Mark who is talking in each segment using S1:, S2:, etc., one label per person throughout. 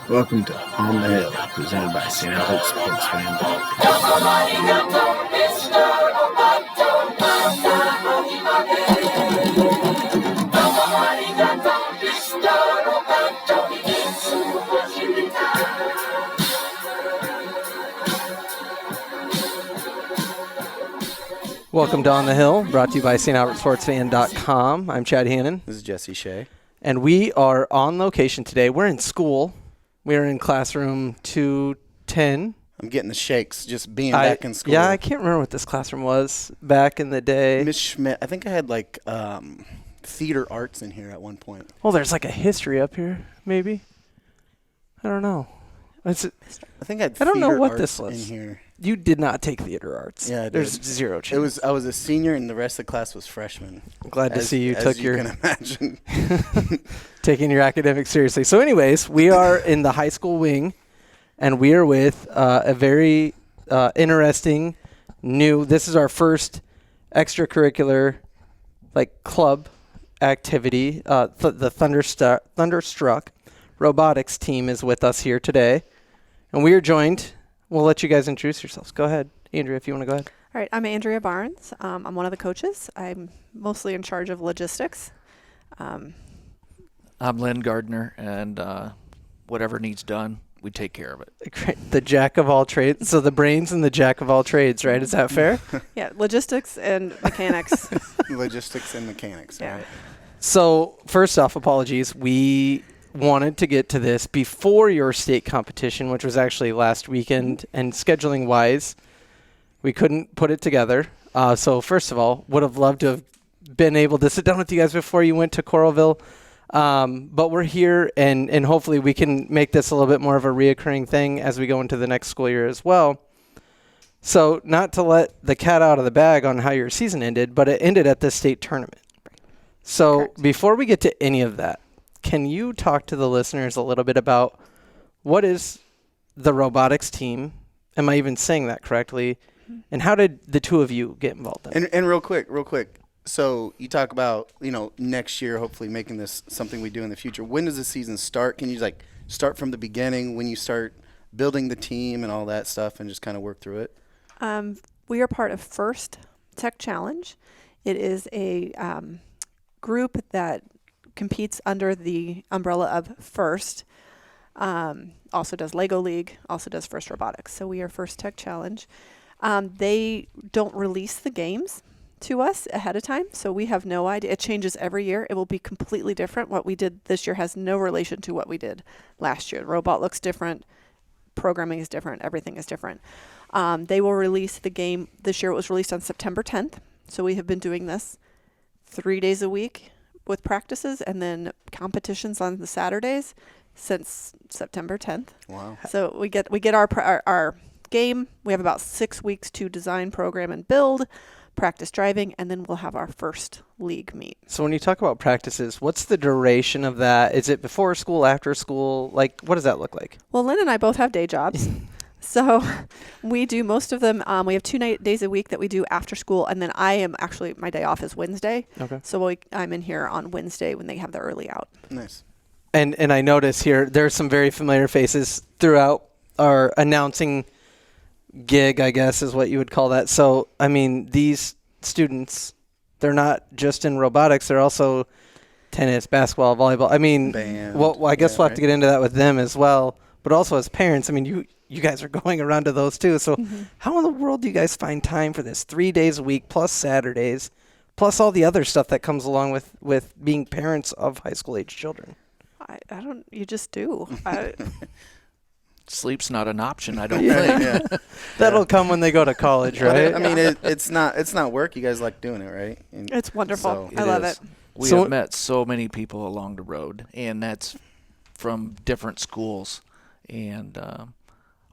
S1: Welcome to On the Hill, presented by St. Albert Sports Fan.
S2: Welcome to On the Hill, brought to you by StAlbertSportsFan.com. I'm Chad Hannon.
S3: This is Jesse Shea.
S2: And we are on location today. We're in school. We are in classroom 210.
S3: I'm getting the shakes just being back in school.
S2: Yeah, I can't remember what this classroom was back in the day.
S3: Miss Schmidt, I think I had like theater arts in here at one point.
S2: Oh, there's like a history up here, maybe. I don't know.
S3: I think I had
S2: I don't know
S3: theater
S2: what
S3: arts
S2: this was.
S3: in here.
S2: You did not take theater arts.
S3: Yeah, I
S2: there's
S3: did.
S2: zero chance.
S3: I was a senior and the rest of the class was freshmen.
S2: I'm glad to see you
S3: as
S2: took
S3: you
S2: your
S3: can imagine.
S2: taking your academics seriously. So anyways, we are in the high school wing, and we are with a very interesting new, this is our first extracurricular club activity. The Thunderstruck robotics team is with us here today, and we are joined. We'll let you guys introduce yourselves. Go ahead, Andrea, if you want to go ahead.
S4: All right, I'm Andrea Barnes. I'm one of the coaches. I'm mostly in charge of logistics.
S5: I'm Lynn Gardner, and whatever needs done, we take care of it.
S2: The jack of all trades. So the brains and the jack of all trades, right? Is that fair?
S4: Yeah, logistics and mechanics.
S3: Logistics and mechanics,
S4: Yeah.
S3: right?
S2: So first off, apologies. We wanted to get to this before your state competition, which was actually last weekend, and scheduling wise, we couldn't put it together. So first of all, would have loved to have been able to sit down with you guys before you went to Coralville. But we're here, and hopefully we can make this a little bit more of a reoccurring thing as we go into the next school year as well. So not to let the cat out of the bag on how your season ended, but it ended at the state tournament. So
S4: Correct.
S2: Before we get to any of that, can you talk to the listeners a little bit about what is the robotics team? Am I even saying that correctly? And how did the two of you get involved in it?
S3: And real quick. So you talk about, next year, hopefully making this something we do in the future. When does the season start? Can you start from the beginning when you start building the team and all that stuff and just kind of work through it?
S4: We are part of First Tech Challenge. It is a group that competes under the umbrella of First. Also does Lego League, also does First Robotics. So we are First Tech Challenge. They don't release the games to us ahead of time, so we have no idea. It changes every year. It will be completely different. What we did this year has no relation to what we did last year. The robot looks different. Programming is different. Everything is different. They will release the game. This year it was released on September 10th. So we have been doing this 3 days a week with practices and then competitions on the Saturdays since September 10th.
S3: Wow.
S4: So we get our game. We have about 6 weeks to design, program, and build, practice driving, and then we'll have our first league meet.
S2: So when you talk about practices, what's the duration of that? Is it before school, after school? What does that look like?
S4: Well, Lynn and I both have day jobs. So we do most of them. We have 2 days a week that we do after school. And then my day off is Wednesday.
S2: Okay.
S4: So I'm in here on Wednesday when they have the early out.
S3: Nice.
S2: And I notice here, there's some very familiar faces throughout our announcing gig, I guess is what you would call that. So, these students, they're not just in robotics, they're also tennis, basketball, volleyball.
S3: Band.
S2: Well, I guess we'll have to
S3: right.
S2: get into that with them as well. But also as parents, you guys are going around to those too. So how in the world do you guys find time for this? 3 days a week plus Saturdays, plus all the other stuff that comes along with being parents of high school age children?
S4: I don't. You just do.
S5: Sleep's not an option, I don't think.
S3: Yeah.
S2: That'll come when they go to college, right?
S3: It's not work. You guys like doing it, right? And
S4: It's wonderful.
S3: so
S4: I love it.
S5: We
S2: So-
S5: have met so many people along the road, and that's from different schools. And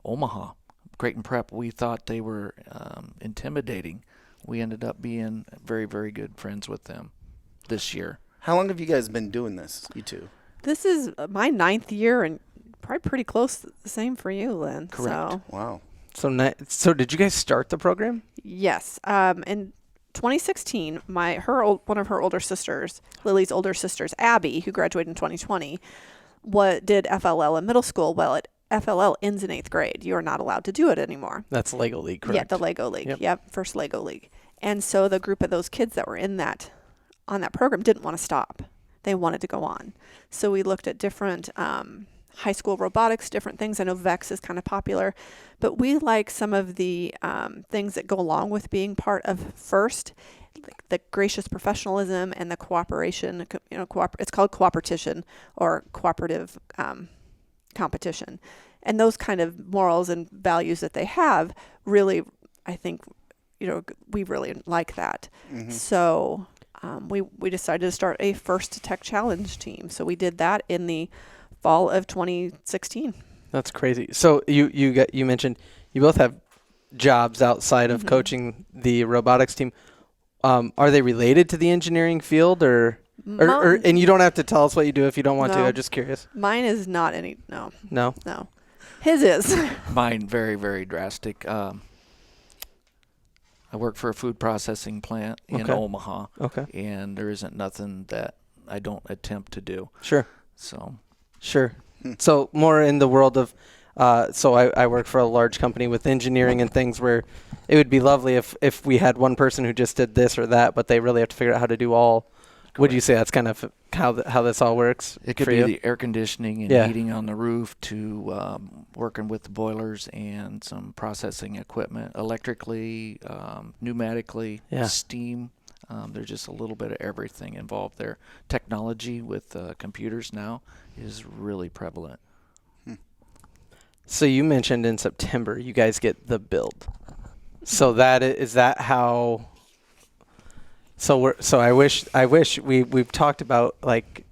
S5: Omaha, Creighton Prep, we thought they were intimidating. We ended up being very, very good friends with them this year.
S3: How long have you guys been doing this, you two?
S4: This is my 9th year and probably pretty close the same for you, Lynn.
S5: Correct.
S4: So,
S3: Wow.
S2: So did you guys start the program?
S4: yes. In 2016, one of her older sisters, Lily's older sisters, Abby, who graduated in 2020, what did FLL in middle school? Well, FLL ends in 8th grade. You are not allowed to do it anymore.
S2: That's Lego League, correct?
S4: Yeah, the Lego League.
S2: Yep.
S4: First Lego League. And so the group of those kids that were on that program didn't want to stop. They wanted to go on. So we looked at different high school robotics, different things. I know VEX is kind of popular, but we like some of the things that go along with being part of FIRST, like the gracious professionalism and the cooperation. It's called cooperation or cooperative competition. And those kind of morals and values that they have really, I think, we really like that.
S3: Mm-hmm.
S4: So we decided to start a FIRST Tech Challenge team. So we did that in the fall of 2016.
S2: That's crazy. So you mentioned you both have jobs outside of coaching the robotics team. Are they related to the engineering field, or and you don't have to tell us what you do if you don't want to. I'm just curious.
S4: Mine is not any. No. His is.
S5: Mine very, very drastic. I work for a food processing plant in Omaha.
S2: Okay.
S5: And there isn't nothing that I don't attempt to do.
S2: Sure.
S5: So.
S2: Sure. So more in the world of, I work for a large company with engineering and things where it would be lovely if we had one person who just did this or that, but they really have to figure out how to do all. Correct. Would you say that's kind of how this all works?
S5: It could be the air conditioning and heating on the roof to working with the boilers and some processing equipment, electrically, pneumatically, steam. There's just a little bit of everything involved there. Technology with computers now is really prevalent.
S2: So you mentioned in September you guys get the build. So is that how? So I wish we've talked about, like,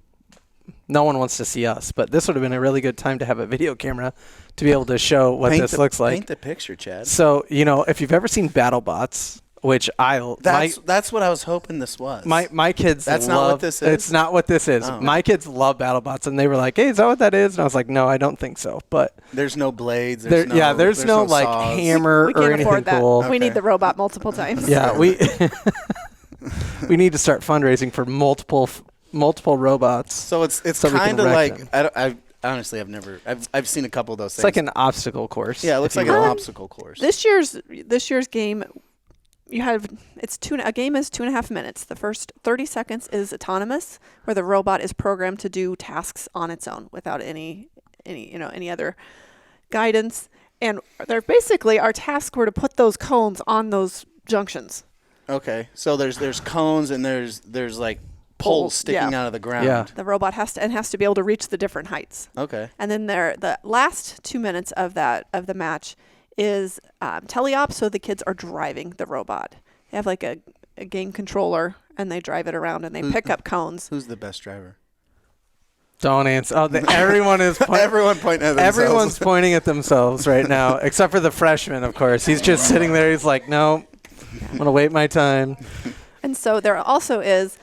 S2: no one wants to see us, but this would have been a really good time to have a video camera to be able to show what this looks like.
S3: Paint the picture, Chad.
S2: So if you've ever seen BattleBots, which
S3: that's what I was hoping this was.
S2: My kids
S3: That's
S2: love,
S3: not what this is?
S2: It's not what this is.
S3: Oh.
S2: My kids love BattleBots, and they were like, "Hey, is that what that is?" And I was like, "No, I don't think so." But
S3: there's no blades.
S2: there's no like
S3: saws.
S2: hammer
S4: we
S2: or
S4: can't
S2: anything
S4: afford that.
S2: cool.
S4: We need the robot multiple times.
S2: Yeah, we need to start fundraising for multiple robots.
S3: So it's
S2: so
S3: kind of like
S2: them.
S3: I honestly I've seen a couple of those
S2: It's
S3: things.
S2: like an obstacle course.
S3: Yeah, it looks like an obstacle course.
S4: This year's game, a game is 2.5 minutes. The first 30 seconds is autonomous, where the robot is programmed to do tasks on its own without any other guidance. And they're basically, our tasks were to put those cones on those junctions.
S3: Okay, so there's cones and there's like poles sticking out of the ground.
S2: Yeah.
S4: The robot has to be able to reach the different heights.
S3: Okay.
S4: And then the last 2 minutes of the match is teleop, so the kids are driving the robot. They have like a game controller, and they drive it around, and they pick up cones.
S3: Who's the best driver?
S2: Don't answer. Oh, everyone is
S3: Everyone pointing at themselves.
S2: Everyone's pointing at themselves right now, except for the freshman, of course. He's just sitting there. He's like, "No, I'm gonna wait my time."
S4: And so there also is,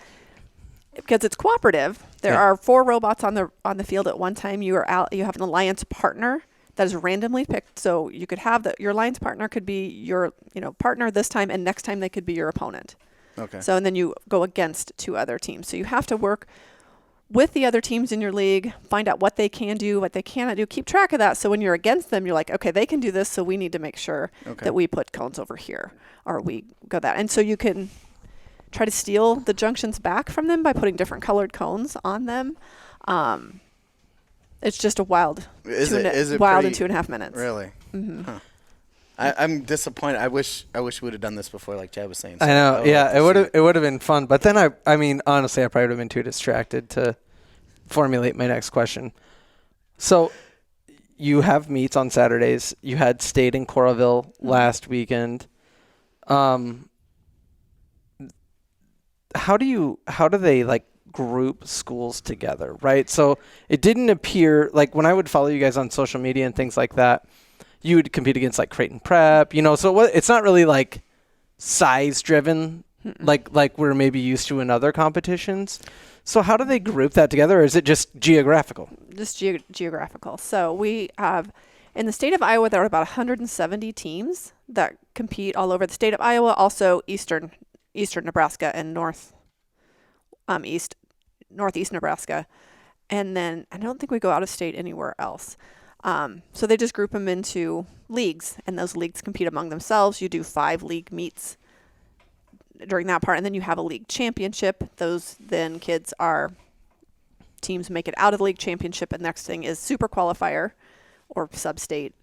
S4: because it's cooperative, there are 4 robots on the field at one time. You have an alliance partner that is randomly picked. So you could have your alliance partner could be your partner this time, and next time they could be your opponent.
S3: Okay.
S4: So, and then you go against 2 other teams. So you have to work with the other teams in your league, find out what they can do, what they cannot do, keep track of that. So when you're against them, you're like, okay, they can do this, so we need to make sure that we put cones over here, or we go that. And so you can try to steal the junctions back from them by putting different colored cones on them. It's just a wild,
S3: Is it
S4: in
S3: pretty,
S4: 2.5 minutes.
S3: Really?
S4: Mm-hmm.
S3: Huh. I'm disappointed. I wish we would have done this before, like Chad was saying.
S2: I know. Yeah, it would have been fun. But then I mean, honestly, I probably would have been too distracted to formulate my next question. So you have meets on Saturdays. You had state in Coralville last weekend. How do they like group schools together, right? So it didn't appear like when I would follow you guys on social media and things like that, you would compete against like Creighton Prep, so it's not really like size driven like we're maybe used to in other competitions. So how do they group that together, or is it just geographical? Just
S4: geographical. So we have, in the state of Iowa, there are about 170 teams that compete all over the state of Iowa, also eastern Nebraska and northeast Nebraska. And then I don't think we go out of state anywhere else. So they just group them into leagues, and those leagues compete among themselves. You do 5 league meets during that part, and then you have a league championship. Those then teams make it out of the league championship, and next thing is super qualifier or sub-state.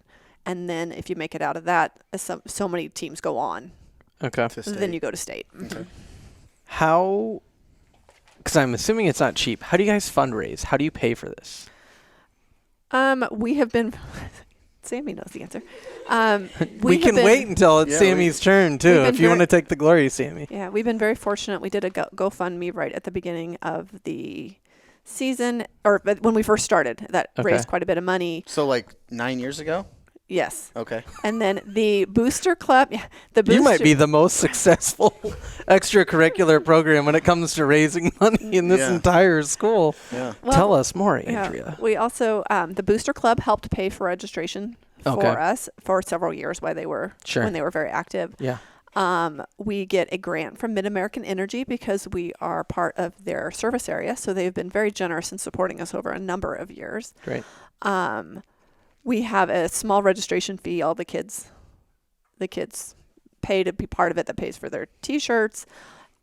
S4: And then if you make it out of that, so many teams go on.
S2: Okay.
S4: Then you go to state.
S3: Okay.
S2: How, because I'm assuming it's not cheap, how do you guys fundraise? How do you pay for this?
S4: We have been, Sammy knows the answer.
S2: We can wait until it's Sammy's turn, too, if you want to take the glory, Sammy.
S4: Yeah, we've been very fortunate. We did a GoFundMe right at the beginning of the season, or when we first started, that raised quite a bit of money.
S3: So like 9 years ago?
S4: Yes.
S3: Okay.
S4: And then the Booster Club,
S2: you might be the most successful extracurricular program when it comes to raising money in this entire school.
S3: Yeah.
S2: Well, tell us more, Andrea.
S4: We also, the Booster Club helped pay for registration for us for several years while they were when they were very active.
S2: Yeah.
S4: We get a grant from Mid-American Energy because we are part of their service area. So they've been very generous in supporting us over a number of years.
S2: Great.
S4: We have a small registration fee. All the kids pay to be part of it. That pays for their T-shirts.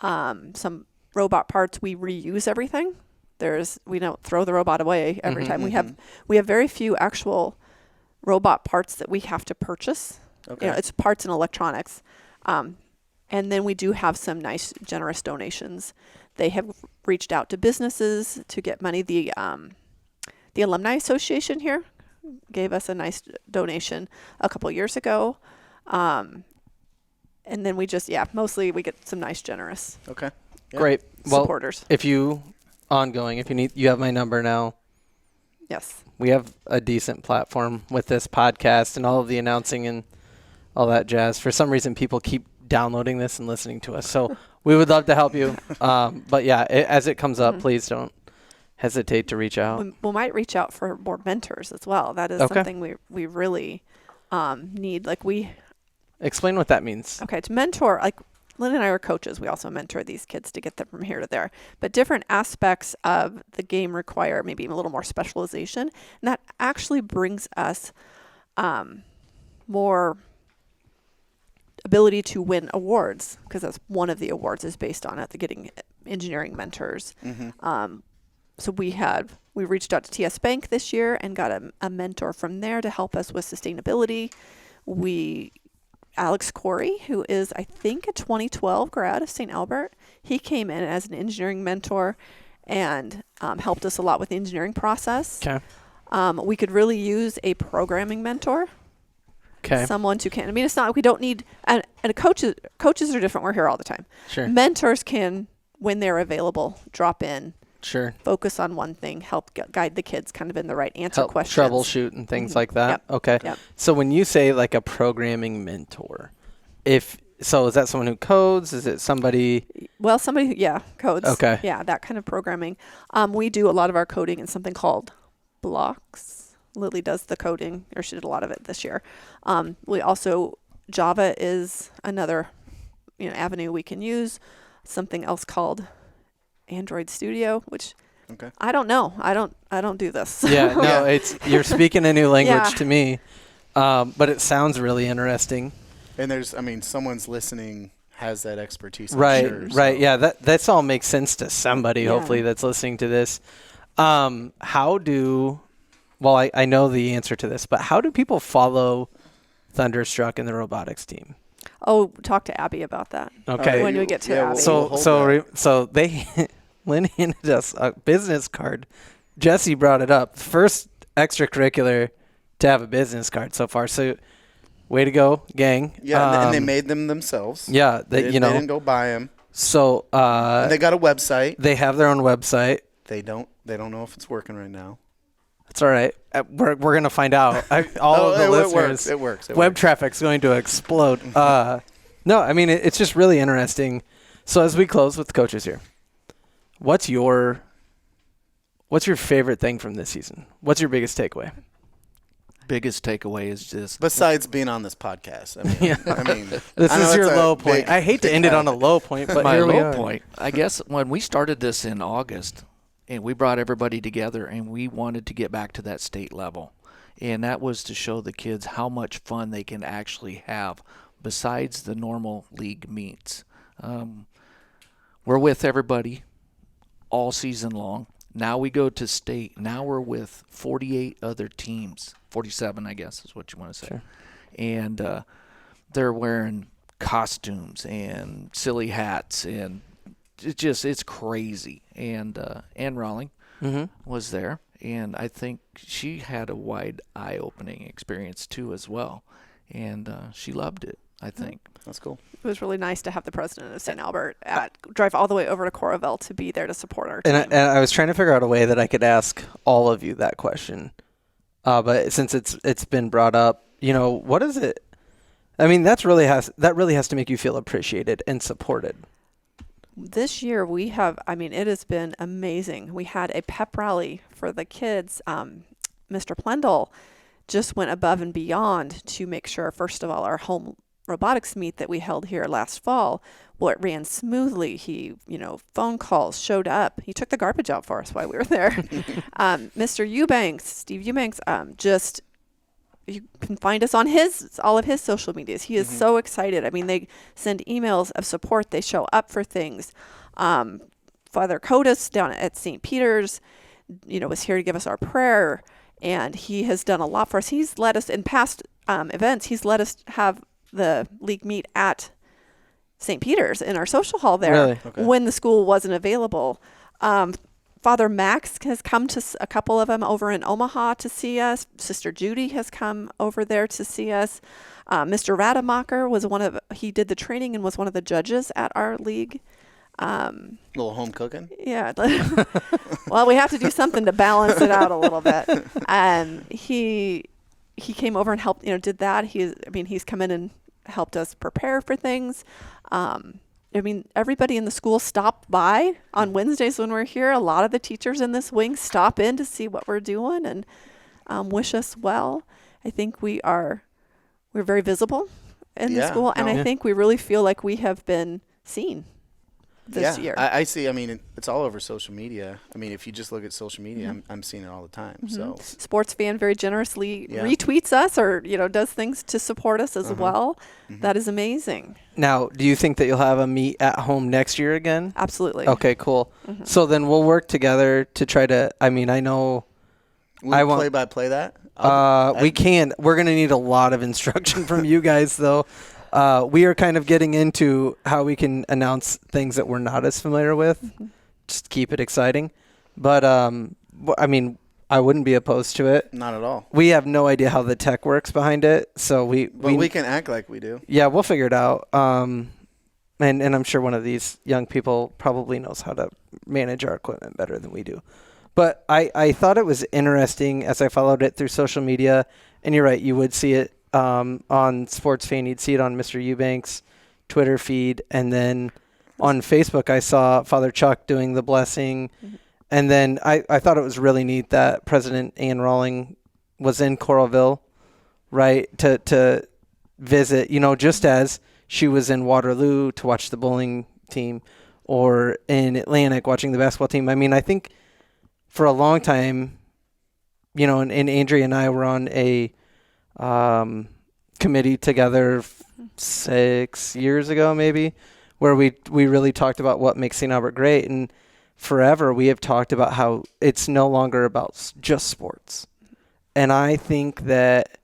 S4: Some robot parts. We reuse everything. We don't throw the robot away every time. We have very few actual robot parts that we have to purchase. Okay. It's parts and electronics. And then we do have some nice, generous donations. They have reached out to businesses to get money. The Alumni Association here gave us a nice donation a couple years ago. And then we just, mostly we get some nice, generous
S2: Great. Well,
S4: supporters.
S2: If you need, you have my number now.
S4: Yes.
S2: We have a decent platform with this podcast and all of the announcing and all that jazz. For some reason, people keep downloading this and listening to us. So we would love to help you. But as it comes up, please don't hesitate to reach out.
S4: We might reach out for more mentors as well. That is something we really need.
S2: Explain what that means.
S4: Okay, to mentor, like Lynn and I are coaches. We also mentor these kids to get them from here to there. But different aspects of the game require maybe a little more specialization. And that actually brings us more ability to win awards, because that's one of the awards is based on it, the getting engineering mentors. So we reached out to TS Bank this year and got a mentor from there to help us with sustainability. Alex Corey, who is, I think, a 2012 grad of St. Albert, he came in as an engineering mentor and helped us a lot with the engineering process.
S2: Okay.
S4: We could really use a programming mentor.
S2: Okay.
S4: Someone who can. I mean, it's not, we don't need, and coaches are different. We're here all the time.
S2: Sure.
S4: Mentors can, when they're available, drop in.
S2: Sure.
S4: Focus on one thing, help guide the kids kind of in the right answer
S2: help
S4: questions.
S2: Troubleshoot and things like that.
S4: Yep.
S2: Okay.
S4: Yep.
S2: So when you say like a programming mentor, is that someone who codes? Is it somebody?
S4: Well, somebody who, codes.
S2: Okay.
S4: Yeah, that kind of programming. We do a lot of our coding in something called blocks. Lily does the coding, or she did a lot of it this year. We also, Java is another avenue we can use. Something else called Android Studio, which I don't know. I don't do this.
S2: Yeah, no, you're speaking a new language to me, but it sounds really interesting.
S3: And someone's listening has that expertise.
S2: Right,
S3: I'm sure,
S2: right.
S3: so.
S2: Yeah, that's all makes sense to somebody, hopefully, that's listening to this. I know the answer to this, but how do people follow Thunderstruck and the robotics team?
S4: Oh, talk to Abby about that.
S2: Okay.
S4: When we get to Abby.
S2: So they, Lynn handed us a business card. Jesse brought it up. First extracurricular to have a business card so far. So, way to go, gang.
S3: Yeah, and they made them themselves.
S2: Yeah,
S3: they didn't go buy them.
S2: So
S3: and they got a website.
S2: They have their own website.
S3: They don't know if it's working right now.
S2: That's all right. We're gonna find out. All of the listeners.
S3: It works.
S2: Web traffic's going to explode. No, I mean it's just really interesting. So as we close with the coaches here, what's your favorite thing from this season? What's your biggest takeaway?
S5: Biggest takeaway is just
S3: besides being on this podcast.
S2: This is your low point. I hate to end it on a low point, but
S5: my
S2: here we
S5: low
S2: are.
S5: point. I guess when we started this in August, and we brought everybody together, and we wanted to get back to that state level. And that was to show the kids how much fun they can actually have besides the normal league meets. We're with everybody all season long. Now we go to state. Now we're with 48 other teams. 47, I guess, is what you want to say.
S2: Sure.
S5: And they're wearing costumes and silly hats, and it's crazy. And Ann Rawling was there, and I think she had a wide eye-opening experience too as well, and she loved it, I think.
S3: That's cool.
S4: It was really nice to have the president of St. Albert drive all the way over to Coralville to be there to support our team.
S2: And I was trying to figure out a way that I could ask all of you that question. But since it's been brought up, what is it? I mean, that really has to make you feel appreciated and supported.
S4: This year it has been amazing. We had a pep rally for the kids. Mr. Plendel just went above and beyond to make sure, first of all, our home robotics meet that we held here last fall, it ran smoothly. He, phone calls, showed up. He took the garbage out for us while we were there. Mr. Steve Eubanks, you can find us on all of his social medias. He is so excited. I mean, they send emails of support. They show up for things. Father Codis down at St. Peter's, was here to give us our prayer, and he has done a lot for us. He's let us in past events. He's let us have the league meet at St. Peter's in our social hall there.
S2: Really?
S3: Okay.
S4: When the school wasn't available. Father Max has come to a couple of them over in Omaha to see us. Sister Judy has come over there to see us. Mr. Rademacher he did the training and was one of the judges at our league.
S3: Little home cooking.
S4: Yeah. Well, we have to do something to balance it out a little bit. He came over and helped, did that. He's come in and helped us prepare for things. Everybody in the school stopped by on Wednesdays when we're here. A lot of the teachers in this wing stop in to see what we're doing and wish us well. I think we're very visible in the school, and I think we really feel like we have been seen this year.
S3: I see. It's all over social media. If you just look at social media, I'm seeing it all the time. So
S4: Sports Fan very generously retweets us or does things to support us as well. That is amazing.
S2: Now, do you think that you'll have a meet at home next year again?
S4: Absolutely.
S2: Okay, cool. So then we'll work together to try to. I know.
S3: Play by play that.
S2: We can. We're gonna need a lot of instruction from you guys, though. We are kind of getting into how we can announce things that we're not as familiar with. Just keep it exciting. But, I wouldn't be opposed to it.
S3: Not at all.
S2: We have no idea how the tech works behind it. So we
S3: can act like we do.
S2: Yeah, we'll figure it out. And I'm sure one of these young people probably knows how to manage our equipment better than we do. But I thought it was interesting as I followed it through social media. And you're right, you would see it on Sports Fan. You'd see it on Mr. Eubanks' Twitter feed. And then on Facebook, I saw Father Chuck doing the blessing. And then I thought it was really neat that President Ann Rawling was in Coralville, right, to visit, just as she was in Waterloo to watch the bowling team or in Atlantic watching the basketball team. I think for a long time, and Andrea and I were on a committee together 6 years ago maybe, where we really talked about what makes St. Albert great. And forever we have talked about how it's no longer about just sports. And I think that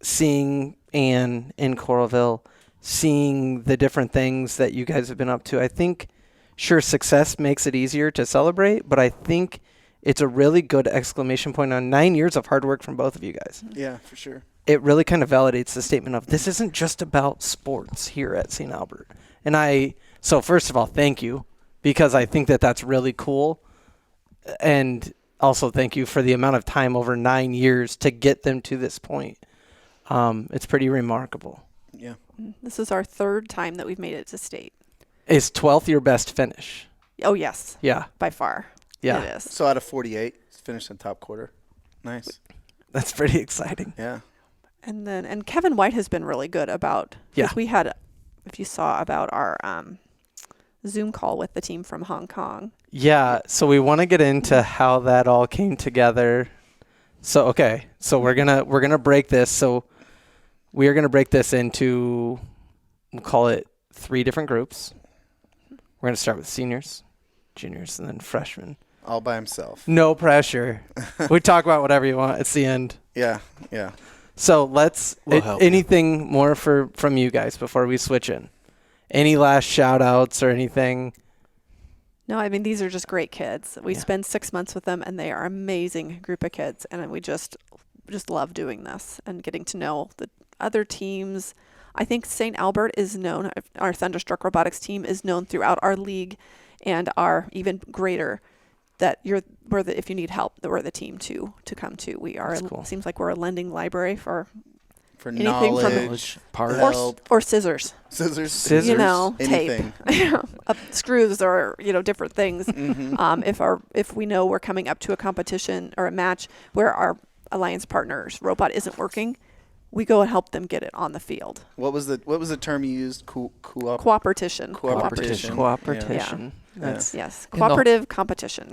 S2: seeing Ann in Coralville, seeing the different things that you guys have been up to, I think, sure, success makes it easier to celebrate, but I think it's a really good exclamation point on 9 years of hard work from both of you guys.
S3: Yeah, for sure.
S2: It really kind of validates the statement of this isn't just about sports here at St. Albert. And so first of all, thank you, because I think that that's really cool. And also thank you for the amount of time over 9 years to get them to this point. It's pretty remarkable.
S3: Yeah.
S4: This is our third time that we've made it to state.
S2: Is 12th your best finish?
S4: Oh, yes.
S2: Yeah.
S4: By far.
S2: Yeah.
S4: It is.
S3: So out of 48, finished in top quarter. Nice.
S2: That's pretty exciting.
S3: Yeah.
S4: And Kevin White has been really good about, we had, if you saw about our Zoom call with the team from Hong Kong.
S2: Yeah, so we want to get into how that all came together. So okay, so we're gonna break this. So we are gonna break this into, we'll call it 3 different groups. We're gonna start with seniors, juniors, and then freshmen.
S3: All by himself.
S2: No pressure. We talk about whatever you want. It's the end.
S3: Yeah.
S2: So let's
S5: We'll help you.
S2: anything more from you guys before we switch in. Any last shout outs or anything?
S4: No, I mean, these are just great kids. We
S2: Yeah.
S4: spend 6 months with them, and they are amazing group of kids. And we just love doing this and getting to know the other teams. I think St. Albert is known, our Thunderstruck Robotics team is known throughout our league and our even greater, that if you need help, we're the team to come to. We are,
S2: That's cool.
S4: Seems like we're a lending library for
S3: For
S4: Anything from-
S3: knowledge,
S5: Parts.
S3: help,
S4: or scissors,
S3: scissors,
S4: you know,
S3: anything.
S4: tape, screws, or different things.
S3: Mhm.
S4: If we know we're coming up to a competition or a match where our alliance partner's robot isn't working, we go and help them get it on the field.
S3: What was the term you used?
S4: Cooperation.
S3: Cooperation.
S2: Cooperation.
S3: Yeah.
S2: That's
S4: Yes.
S5: And the-
S4: Cooperative competition.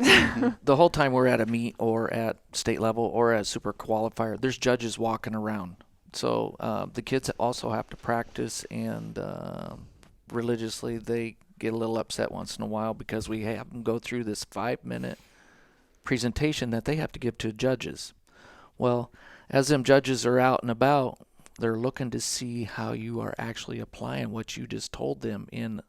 S5: The whole time we're at a meet or at state level or at super qualifier, there's judges walking around. So the kids also have to practice, and religiously they get a little upset once in a while because we have them go through this 5-minute presentation that they have to give to judges. Well, as them judges are out and about, they're looking to see how you are actually applying what you just told them in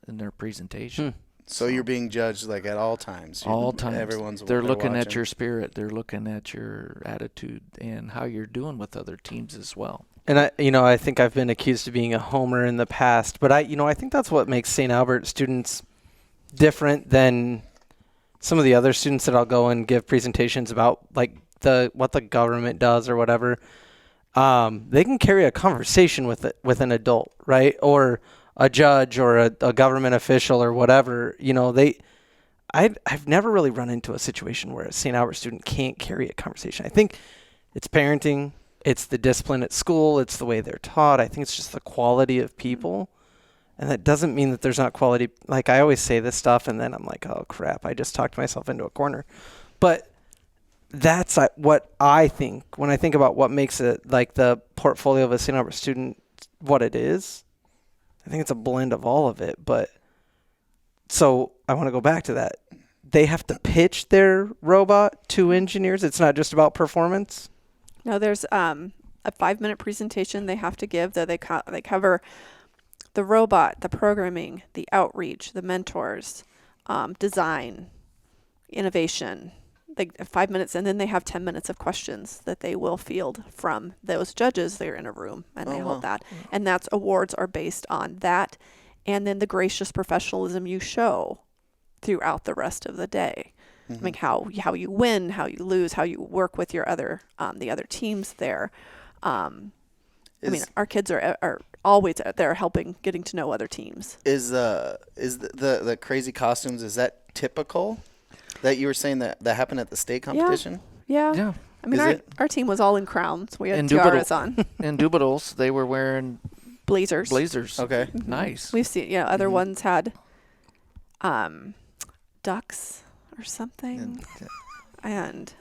S5: their presentation.
S3: So you're being judged like at all times.
S5: All times.
S3: Everyone's.
S5: They're looking at
S3: watching.
S5: your spirit. They're looking at your attitude and how you're doing with other teams as well.
S2: And I think I've been accused of being a homer in the past, but I think that's what makes St. Albert students different than some of the other students that I'll go and give presentations about, like what the government does or whatever. They can carry a conversation with an adult, right? Or a judge or a government official or whatever. I've never really run into a situation where a St. Albert student can't carry a conversation. I think it's parenting, it's the discipline at school, it's the way they're taught. I think it's just the quality of people. And that doesn't mean that there's not quality. Like, I always say this stuff and then I'm like, oh crap, I just talked myself into a corner. But that's what I think when I think about what makes it, like, the portfolio of a St. Albert student what it is. I think it's a blend of all of it. But so I want to go back to that. They have to pitch their robot to engineers. It's not just about performance.
S4: No, there's a 5-minute presentation they have to give that they cover the robot, the programming, the outreach, the mentors, design, innovation. 5 minutes, and then they have 10 minutes of questions that they will field from those judges. They're in a room and they hold that. And that's awards are based on that, and then the gracious professionalism you show throughout the rest of the day. I mean, how you win, how you lose, how you work with your other the other teams there. I mean, our kids are always out there helping, getting to know other teams.
S3: Is the crazy costumes, is that typical? That you were saying that happened at the state competition?
S4: Yeah.
S5: Yeah.
S4: I mean,
S3: Is
S4: our team was all in crowns. We had
S5: And
S4: tiaras on,
S5: In Dubitals, they were wearing
S4: blazers.
S3: Okay.
S5: Nice.
S4: We've seen, other ones had ducks or something. And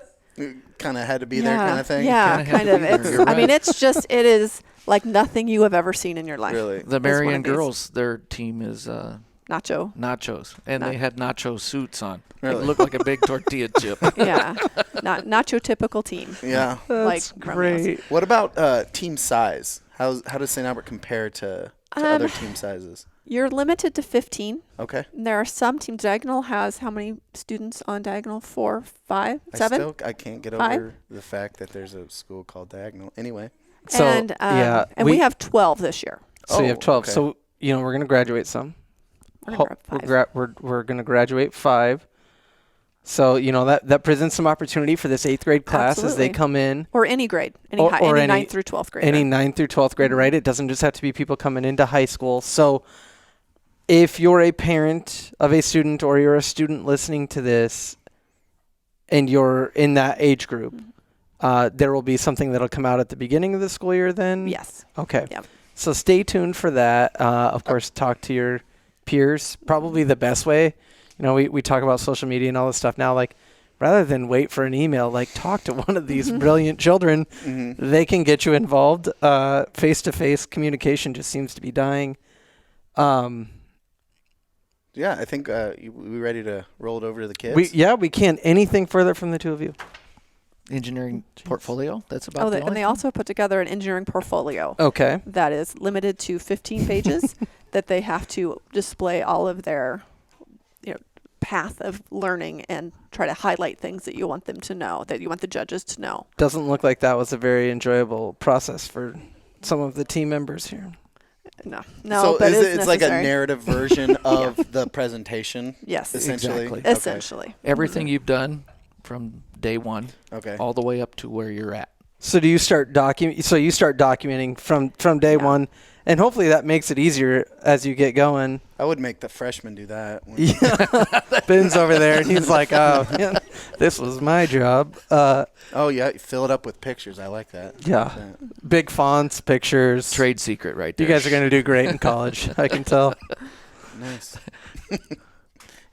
S3: Kind of had to be there kind of thing?
S4: Yeah,
S5: Kinda had
S4: kind
S5: to
S4: of.
S5: be there.
S4: It's,
S5: You're
S4: I mean,
S5: right.
S4: it is like nothing you have ever seen in your life.
S3: Really?
S5: The
S4: one
S5: Marion
S4: of these.
S5: girls, their team is
S4: Nacho.
S5: nachos, and they had nacho suits on.
S3: Really?
S5: It looked like a big tortilla chip.
S4: Yeah. Nacho typical team.
S3: Yeah.
S4: Like Romeo's.
S2: great.
S3: What about team size? How does St. Albert compare to other team sizes?
S4: You're limited to 15.
S3: Okay.
S4: And there are some teams. Diagonal has how many students on Diagonal? 4, 5, 7?
S3: I can't get
S4: 5?
S3: over the fact that there's a school called Diagonal. Anyway.
S2: So,
S4: and
S2: yeah,
S4: we have 12 this year.
S2: So you have 12.
S3: okay.
S2: So, we're going to graduate some.
S4: We're gonna grab 5.
S2: We're going to graduate 5. So, that presents some opportunity for this 8th grade class as they
S4: Absolutely.
S2: come in.
S4: Or any grade. Any
S2: Or any-
S4: 9th through 12th grade.
S2: Any 9th through 12th grader, right? It doesn't just have to be people coming into high school. So if you're a parent of a student or you're a student listening to this and you're in that age group, there will be something that'll come out at the beginning of the school year then?
S4: Yes.
S2: Okay.
S4: Yep.
S2: So stay tuned for that. Of course, talk to your peers. Probably the best way. we talk about social media and all this stuff now. Like, rather than wait for an email, like talk to one of these brilliant children. They can get you involved. Face-to-face communication just seems to be dying.
S3: Yeah, I think we ready to roll it over to the kids?
S2: We can't. Anything further from the two of you?
S5: Engineering portfolio. That's about
S4: Oh,
S5: the
S4: and
S5: only
S4: they
S5: thing?
S4: also put together an engineering portfolio
S2: Okay.
S4: that is limited to 15 pages that they have to display all of their path of learning and try to highlight things that you want them to know, that you want the judges to know.
S2: Doesn't look like that was a very enjoyable process for some of the team members here.
S4: No,
S3: So
S4: but
S3: it's like a
S4: necessary.
S3: narrative version of the presentation?
S4: Yes,
S3: Essentially?
S5: Exactly.
S3: Okay.
S4: essentially.
S5: Everything you've done from day one,
S3: Okay.
S5: all the way up to where you're at.
S2: So do you start documenting from day
S4: Yeah.
S2: one, and hopefully that makes it easier as you get going.
S3: I would make the freshmen do that.
S2: Yeah. Ben's over there, and he's like, "Oh, man, this was my job."
S3: Oh, yeah, fill it up with pictures. I like that.
S2: Yeah, big fonts, pictures.
S5: Trade secret right
S2: You
S5: there.
S2: guys are going to do great in college. I can tell.
S3: Nice.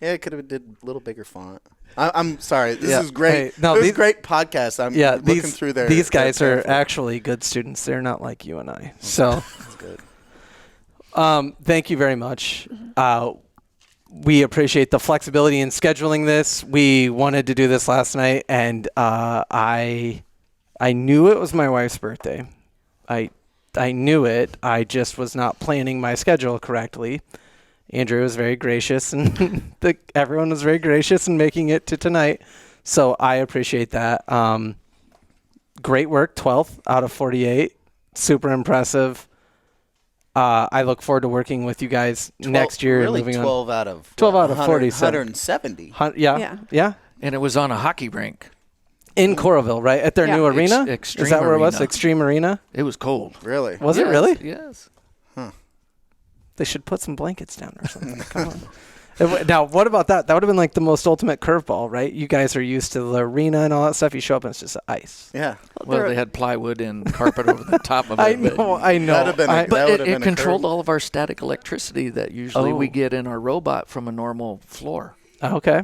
S3: Yeah, it could have did a little bigger font. I'm sorry. This
S2: Yeah.
S3: is great.
S2: Hey, no,
S3: this is
S2: these-
S3: great podcast. I'm looking through their
S2: these guys
S3: their
S2: are
S3: pamphlet.
S2: actually good students. They're not like you and I. So.
S3: That's good.
S2: Thank you very much. We appreciate the flexibility in scheduling this. We wanted to do this last night, and I knew it was my wife's birthday. I knew it. I just was not planning my schedule correctly. Andrew was very gracious, and everyone was very gracious in making it to tonight. So I appreciate that. Great work, 12th out of 48. Super impressive. I look forward to working with you guys next year.
S3: Really,
S2: and moving
S3: 12 out of
S2: 12 out of 47.
S3: 170.
S2: Yeah.
S5: And it was on a hockey rink.
S2: In Coralville, right? At their
S4: Yeah.
S2: new arena?
S5: Extreme
S2: Is that where it was?
S5: Arena.
S2: Extreme Arena?
S5: It was cold.
S3: Really?
S2: Was it
S5: Yes,
S2: really?
S5: Yes.
S2: They should put some blankets down or something. Come on. Now, what about that? That would have been like the most ultimate curveball, right? You guys are used to the arena and all that stuff. You show up and it's just ice.
S3: Yeah.
S5: Well, they had plywood and carpet over the top of it.
S2: I know.
S3: That'd have been
S2: I-
S3: that
S5: But
S3: would
S5: it,
S3: have been
S5: it
S3: a
S5: controlled
S3: curve.
S5: all of our static electricity that usually we
S2: Oh.
S5: get in our robot from a normal floor.
S2: Okay.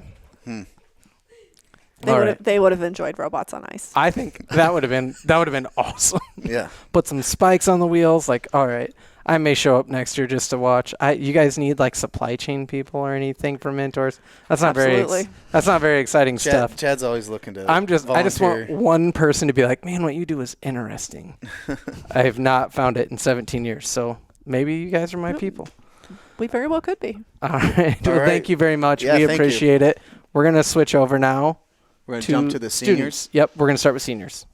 S2: All right.
S4: They would have enjoyed robots on ice.
S2: I think that would have been awesome.
S3: Yeah.
S2: Put some spikes on the wheels. Like, all right, I may show up next year just to watch. You guys need like supply chain people or anything for mentors? That's not
S4: Absolutely.
S2: that's not very exciting stuff.
S3: Chad's always looking to
S2: I just want
S3: volunteer.
S2: one person to be like, man, what you do is interesting. I have not found it in 17 years, so maybe you guys are my people.
S4: We very well could be.
S2: All right.
S3: All
S2: Well,
S3: right.
S2: thank you very much.
S3: Yeah,
S2: we
S3: thank you.
S2: appreciate it. We're gonna switch over now.
S3: We're going to jump to the seniors.
S2: students. Yep, we're going to start with seniors.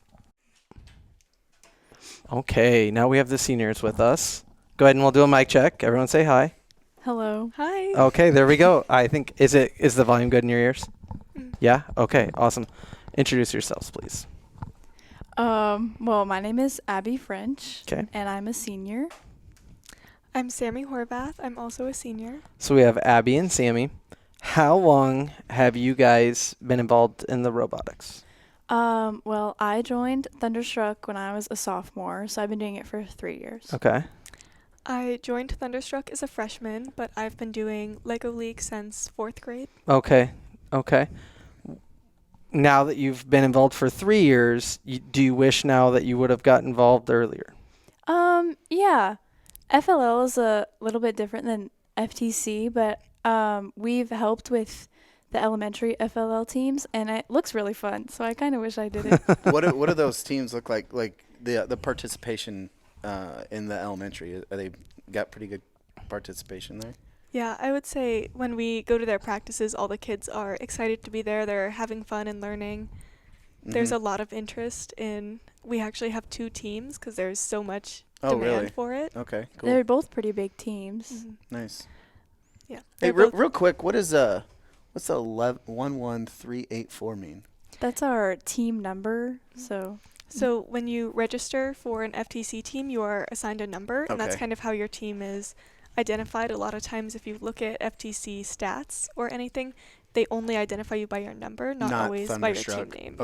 S2: Okay, now we have the seniors with us. Go ahead and we'll do a mic check. Everyone say hi.
S6: Hello. Hi.
S2: Okay, there we go. I think is the volume good in your ears? Yeah? Okay, awesome. Introduce yourselves, please.
S6: Well, my name is Abby French.
S2: 'Kay.
S6: And I'm a senior.
S7: I'm Sammy Horvath. I'm also a senior.
S2: So we have Abby and Sammy. How long have you guys been involved in the robotics?
S6: Well, I joined Thunderstruck when I was a sophomore, so I've been doing it for 3 years.
S2: Okay.
S7: I joined Thunderstruck as a freshman, but I've been doing Lego League since 4th grade.
S2: Okay. Now that you've been involved for 3 years, do you wish now that you would have got involved earlier?
S6: Yeah. FLL is a little bit different than FTC, but we've helped with the elementary FLL teams, and it looks really fun, so I kind of wish I did it.
S3: What do those teams look like? Like the participation in the elementary, are they got pretty good participation there?
S7: Yeah, I would say when we go to their practices, all the kids are excited to be there. They're having fun and learning. There's a lot of interest in. We actually have 2 teams because there's so much demand for it.
S3: Okay, cool.
S6: They're both pretty big teams.
S3: Nice.
S7: Yeah.
S3: Hey,
S7: they're both-
S3: real quick, what's the 11384 mean?
S6: That's our team number, so
S7: So when you register for an FTC team, you are assigned a number, and that's
S3: Okay.
S7: kind of how your team is identified. A lot of times, if you look at FTC stats or anything, they only identify you by your number, not always by your team
S3: Thunderstruck.
S7: name.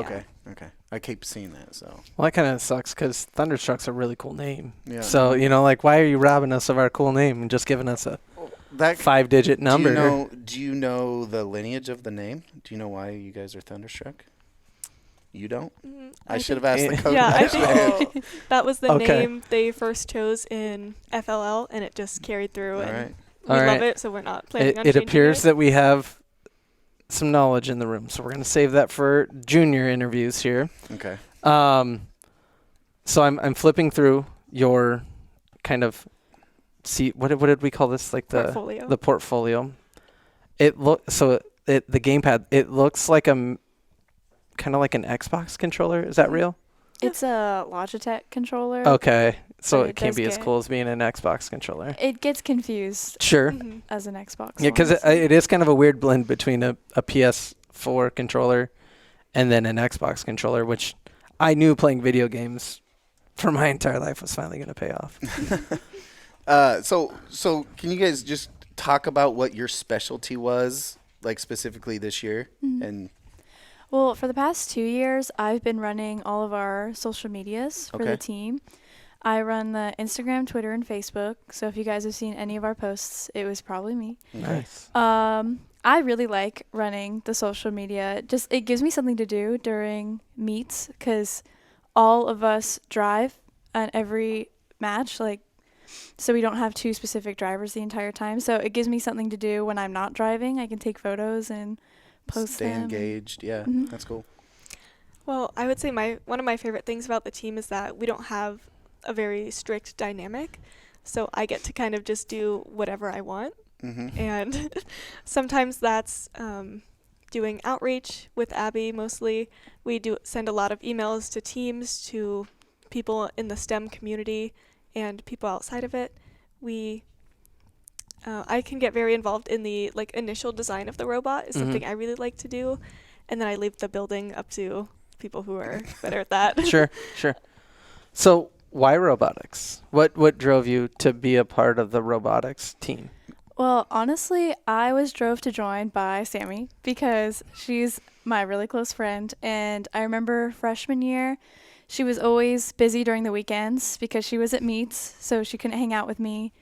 S3: Okay. I keep seeing that, so.
S2: Well, that kind of sucks because Thunderstruck's a really cool name.
S3: Yeah.
S2: So, like, why are you robbing us of our cool name and just giving us a
S3: that
S2: 5-digit number.
S3: Do you know the lineage of the name? Do you know why you guys are Thunderstruck? You don't? I should have asked the coach.
S7: Yeah, I think that was the
S2: Okay.
S7: name they first chose in FLL, and it just carried through.
S3: All
S7: and
S3: right.
S7: we
S2: All
S7: love
S2: right.
S7: it, so we're not planning on
S2: It
S7: changing
S2: appears
S7: it.
S2: that we have some knowledge in the room, so we're going to save that for junior interviews here.
S3: Okay.
S2: So I'm flipping through your kind of what did we call this, like
S7: Portfolio.
S2: the portfolio. The gamepad, it looks like kind of like an Xbox controller. Is that real?
S6: It's a Logitech controller.
S2: Okay, so
S6: But
S2: it
S6: it
S2: can't
S6: does
S2: be as
S6: get-
S2: cool as being an Xbox controller.
S6: It gets confused
S2: Sure.
S7: Mhm.
S6: as an Xbox.
S2: Yeah, because
S6: honestly.
S2: it is kind of a weird blend between a PS4 controller and then an Xbox controller, which I knew playing video games for my entire life was finally going to pay off.
S3: So can you guys just talk about what your specialty was, like specifically this year? And
S6: Well, for the past 2 years, I've been running all of our social medias for
S3: Okay.
S6: the team. I run the Instagram, Twitter, and Facebook. So if you guys have seen any of our posts, it was probably me.
S2: Nice.
S6: I really like running the social media. Just it gives me something to do during meets because all of us drive on every match, so we don't have two specific drivers the entire time. So it gives me something to do when I'm not driving. I can take photos and post
S3: stay
S6: them.
S3: engaged. Yeah,
S6: Mhm.
S3: that's cool.
S7: Well, I would say one of my favorite things about the team is that we don't have a very strict dynamic. So I get to kind of just do whatever I want.
S3: Mm-hmm.
S7: And sometimes that's doing outreach with Abby mostly. We do send a lot of emails to teams, to people in the STEM community, and people outside of it. I can get very involved in the initial design of the robot is something I really like to do, and then I leave the building up to people who are better at that.
S2: Sure. So why robotics? What drove you to be a part of the robotics team?
S6: Well, honestly, I was drove to join by Sammy because she's my really close friend. And I remember freshman year, she was always busy during the weekends because she was at meets, so she couldn't hang out with me.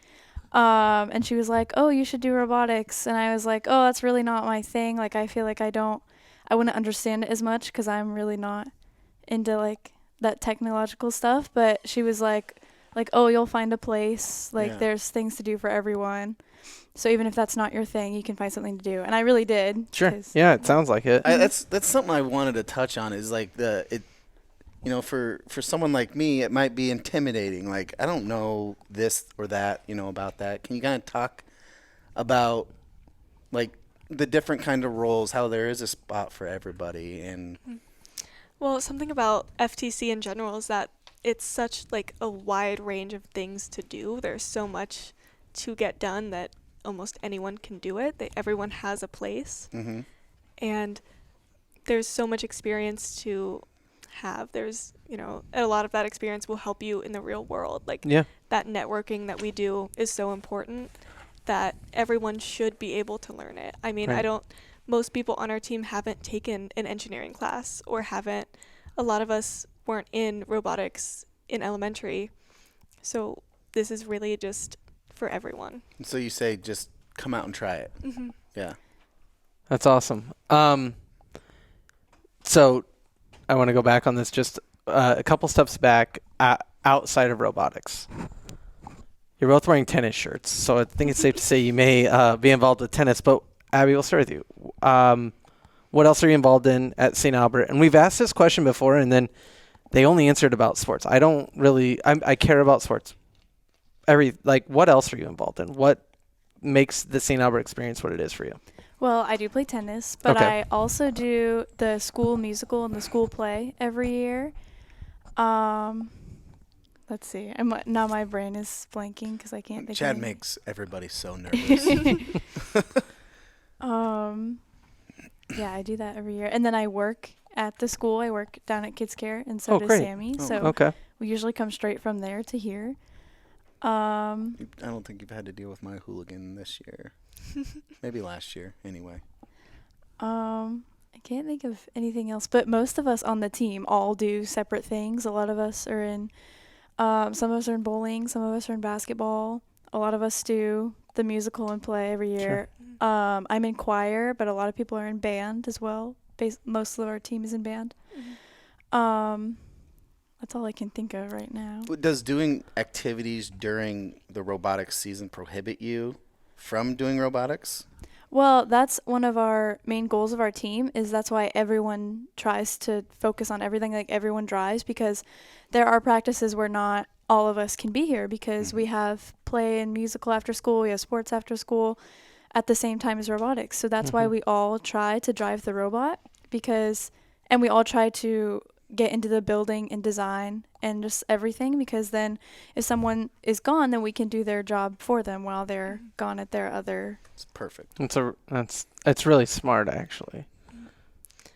S6: And she was like, oh, you should do robotics. And I was like, oh, that's really not my thing. Like, I feel like I wouldn't understand it as much because I'm really not into that technological stuff. But she was like, oh, you'll find a place.
S3: Yeah.
S6: There's things to do for everyone. So even if that's not your thing, you can find something to do. And I really did.
S2: Sure.
S6: 'cause-
S2: Yeah, it sounds like it.
S3: That's something I wanted to touch on. Is for someone like me, it might be intimidating. Like, I don't know this or that, about that. Can you kind of talk about the different kind of roles, how there is a spot for everybody, and
S7: Well, something about FTC in general is that it's such a wide range of things to do. There's so much to get done that almost anyone can do it. Everyone has a place,
S3: mm-hmm.
S7: and there's so much experience to have. There's, a lot of that experience will help you in the real world.
S2: Yeah.
S7: That networking that we do is so important that everyone should be able to learn it. I mean,
S2: Right.
S7: most people on our team haven't taken an engineering class or a lot of us weren't in robotics in elementary. So this is really just for everyone.
S3: So you say just come out and try it.
S7: Mm-hmm.
S3: Yeah.
S2: That's awesome. So I want to go back on this just a couple steps back outside of robotics. You're both wearing tennis shirts, so I think it's safe to say you may be involved with tennis. But Abby, we'll start with you. What else are you involved in at St. Albert? And we've asked this question before, and then they only answered about sports. I don't really. I care about sports. What else are you involved in? What makes the St. Albert experience what it is for you?
S6: Well, I do play tennis, but
S2: Okay.
S6: I also do the school musical and the school play every year. Let's see. Now my brain is blanking because I can't think.
S3: Chad
S6: of anything.
S3: makes everybody so nervous.
S6: Yeah, I do that every year, and then I work at the school. I work down at Kids Care, and so
S2: Oh,
S6: does
S2: great.
S6: Sammy.
S3: Oh,
S6: So
S2: Okay.
S6: we usually come straight from there to here.
S3: I don't think you've had to deal with my hooligan this year. Maybe last year, anyway.
S6: I can't think of anything else, but most of us on the team all do separate things. A lot of us are in, some of us are in bowling, some of us are in basketball. A lot of us do the musical and play every year. I'm in choir, but a lot of people are in band as well. Most of our team is in band. That's all I can think of right now.
S3: Does doing activities during the robotics season prohibit you from doing robotics?
S6: Well, that's one of our main goals of our team, is that's why everyone tries to focus on everything, like everyone drives, because there are practices where not all of us can be here because we have play and musical after school, we have sports after school at the same time as robotics. So that's why we all try to drive the robot, and we all try to get into the building and design and just everything, because then if someone is gone, then we can do their job for them while they're gone at their other.
S3: It's perfect.
S2: It's really smart, actually.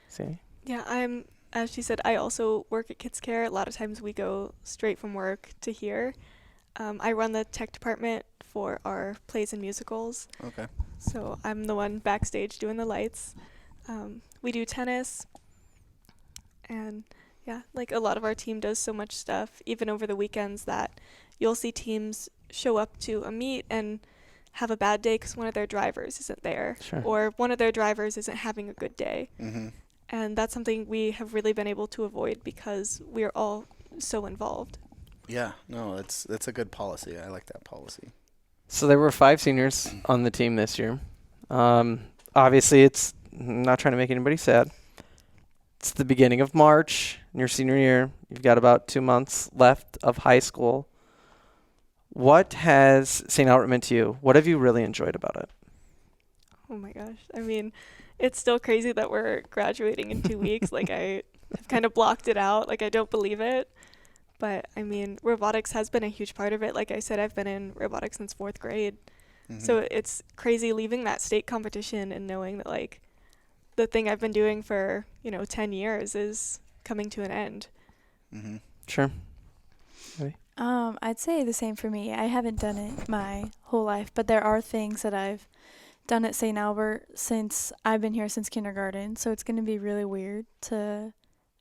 S2: See?
S7: Yeah, as she said, I also work at Kids Care. A lot of times we go straight from work to here. I run the tech department for our plays and musicals.
S3: Okay.
S7: So I'm the one backstage doing the lights. We do tennis. And yeah, like a lot of our team does so much stuff, even over the weekends, that you'll see teams show up to a meet and have a bad day because one of their drivers isn't there, or one of their drivers isn't having a good day. And that's something we have really been able to avoid because we are all so involved.
S3: Yeah, no, that's a good policy. I like that policy.
S2: So there were 5 seniors on the team this year. Obviously, it's not trying to make anybody sad. It's the beginning of March, in your senior year. You've got about 2 months left of high school. What has St. Albert meant to you? What have you really enjoyed about it?
S7: Oh my gosh. I mean, it's still crazy that we're graduating in 2 weeks. Like, I have kind of blocked it out. Like, I don't believe it. But, I mean, robotics has been a huge part of it. Like I said, I've been in robotics since 4th grade. So it's crazy leaving that state competition and knowing that, like, the thing I've been doing for, 10 years is coming to an end.
S2: Sure.
S6: I'd say the same for me. I haven't done it my whole life, but there are things that I've done at St. Albert since I've been here since kindergarten. So it's going to be really weird to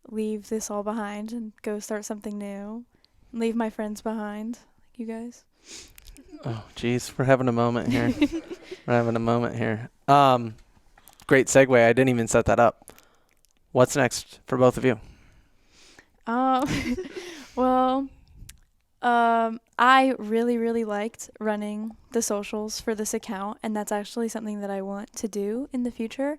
S6: leave this all behind and go start something new. Leave my friends behind, like you guys.
S2: Oh, geez, we're having a moment here. Great segue. I didn't even set that up. What's next for both of you?
S6: Well, I really, really liked running the socials for this account, and that's actually something that I want to do in the future.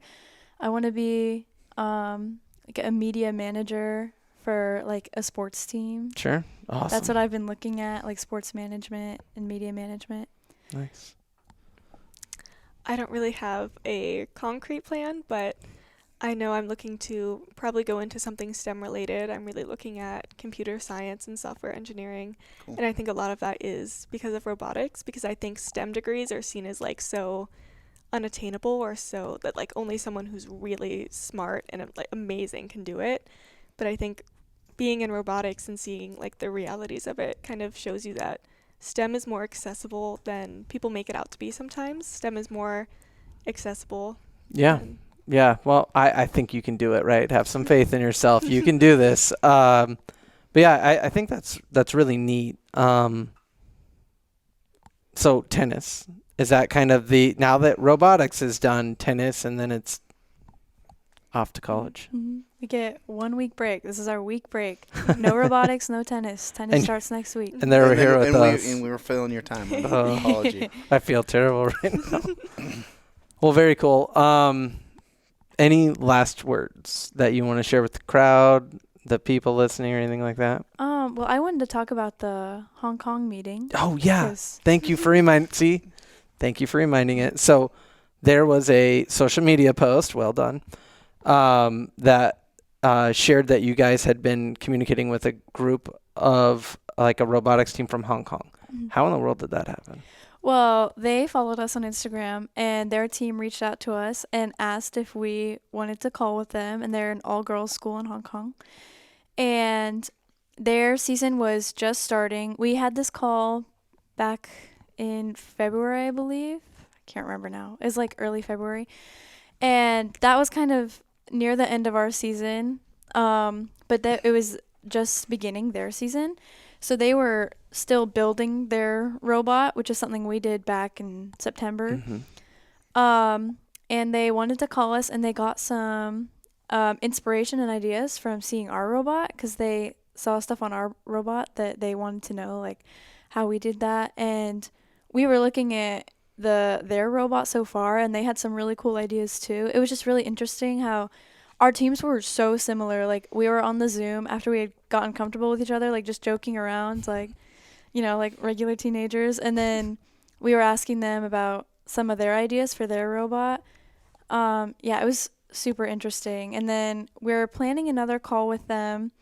S6: I want to be like a media manager for like a sports team.
S2: Sure. Awesome.
S6: That's what I've been looking at, like sports management and media management.
S2: Nice.
S7: I don't really have a concrete plan, but I know I'm looking to probably go into something STEM related. I'm really looking at computer science and software engineering. Cool. And I think a lot of that is because of robotics, because I think STEM degrees are seen as like so unattainable, or so that like only someone who's really smart and like amazing can do it. But I think being in robotics and seeing like the realities of it kind of shows you that STEM is more accessible than people make it out to be sometimes. STEM is more accessible.
S2: Yeah. Yeah. Well, I think you can do it, right? Have some faith in yourself. You can do this. But yeah, I think that's really neat. So tennis, is that kind of now that robotics is done, tennis, and then it's off to college?
S6: Mm-hmm. We get 1 week break. This is our week break. No robotics, no tennis. Tennis starts next week.
S2: And they're here with us.
S3: And we were filling your time. Apology.
S2: I feel terrible right now. Well, very cool. Any last words that you want to share with the crowd, the people listening, or anything like that?
S6: Well, I wanted to talk about the Hong Kong meeting.
S2: Oh, yeah. Thank you for Thank you for reminding it. So there was a social media post, well done, that shared that you guys had been communicating with a group of like a robotics team from Hong Kong. Mm-hmm. How in the world did that happen?
S6: Well, they followed us on Instagram, and their team reached out to us and asked if we wanted to call with them, and they're an all-girls school in Hong Kong. And their season was just starting. We had this call back in February, I believe. I can't remember now. It was like early February. And that was kind of near the end of our season. But it was just beginning their season. So they were still building their robot, which is something we did back in September. And they wanted to call us, and they got some inspiration and ideas from seeing our robot, because they saw stuff on our robot that they wanted to know, like how we did that. And we were looking at their robot so far, and they had some really cool ideas too. It was just really interesting how our teams were so similar. Like, we were on the Zoom after we had gotten comfortable with each other, like just joking around, like, you know, like regular teenagers. And then we were asking them about some of their ideas for their robot. Yeah, it was super interesting. And then we're planning another call with them.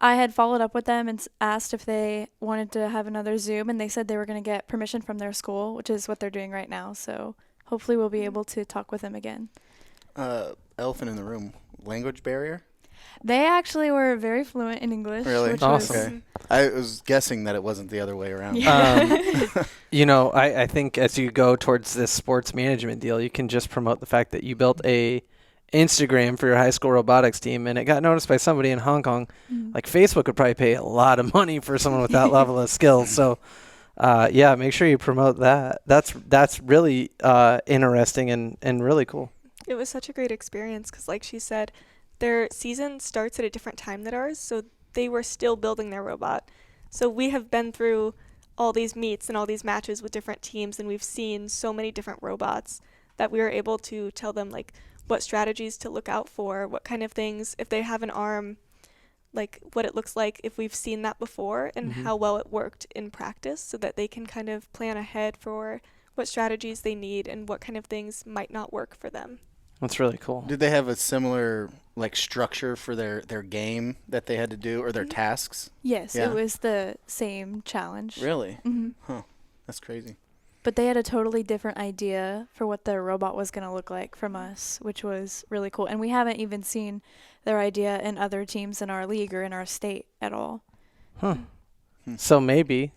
S6: I had followed up with them and asked if they wanted to have another Zoom, and they said they were going to get permission from their school, which is what they're doing right now. So hopefully we'll be able to talk with them again.
S3: Elephant in the room. Language barrier?
S6: They actually were very fluent in English.
S3: Really?
S6: Which
S2: Awesome.
S6: was,
S3: Okay. I was guessing that it wasn't the other way around.
S2: You know, I think as you go towards this sports management deal, you can just promote the fact that you built a Instagram for your high school robotics team, and it got noticed by somebody in Hong Kong. Like, Facebook would probably pay a lot of money for someone with that level of skill. So, yeah, make sure you promote that. That's really interesting and really cool.
S7: It was such a great experience because, like she said, their season starts at a different time than ours, so they were still building their robot. So we have been through all these meets and all these matches with different teams, and we've seen so many different robots that we were able to tell them, like, what strategies to look out for, what kind of things, if they have an arm, like what it looks like if we've seen that before, and how well it worked in practice, so that they can kind of plan ahead for what strategies they need and what kind of things might not work for them.
S2: That's really cool.
S3: Did they have a similar like structure for their game that they had to do, or their tasks?
S6: yes,
S3: Yeah.
S6: it was the same challenge.
S3: Really?
S6: hmm
S3: Huh. That's crazy.
S6: But they had a totally different idea for what their robot was going to look like from us, which was really cool. And we haven't even seen their idea in other teams in our league or in our state at all.
S2: So maybe,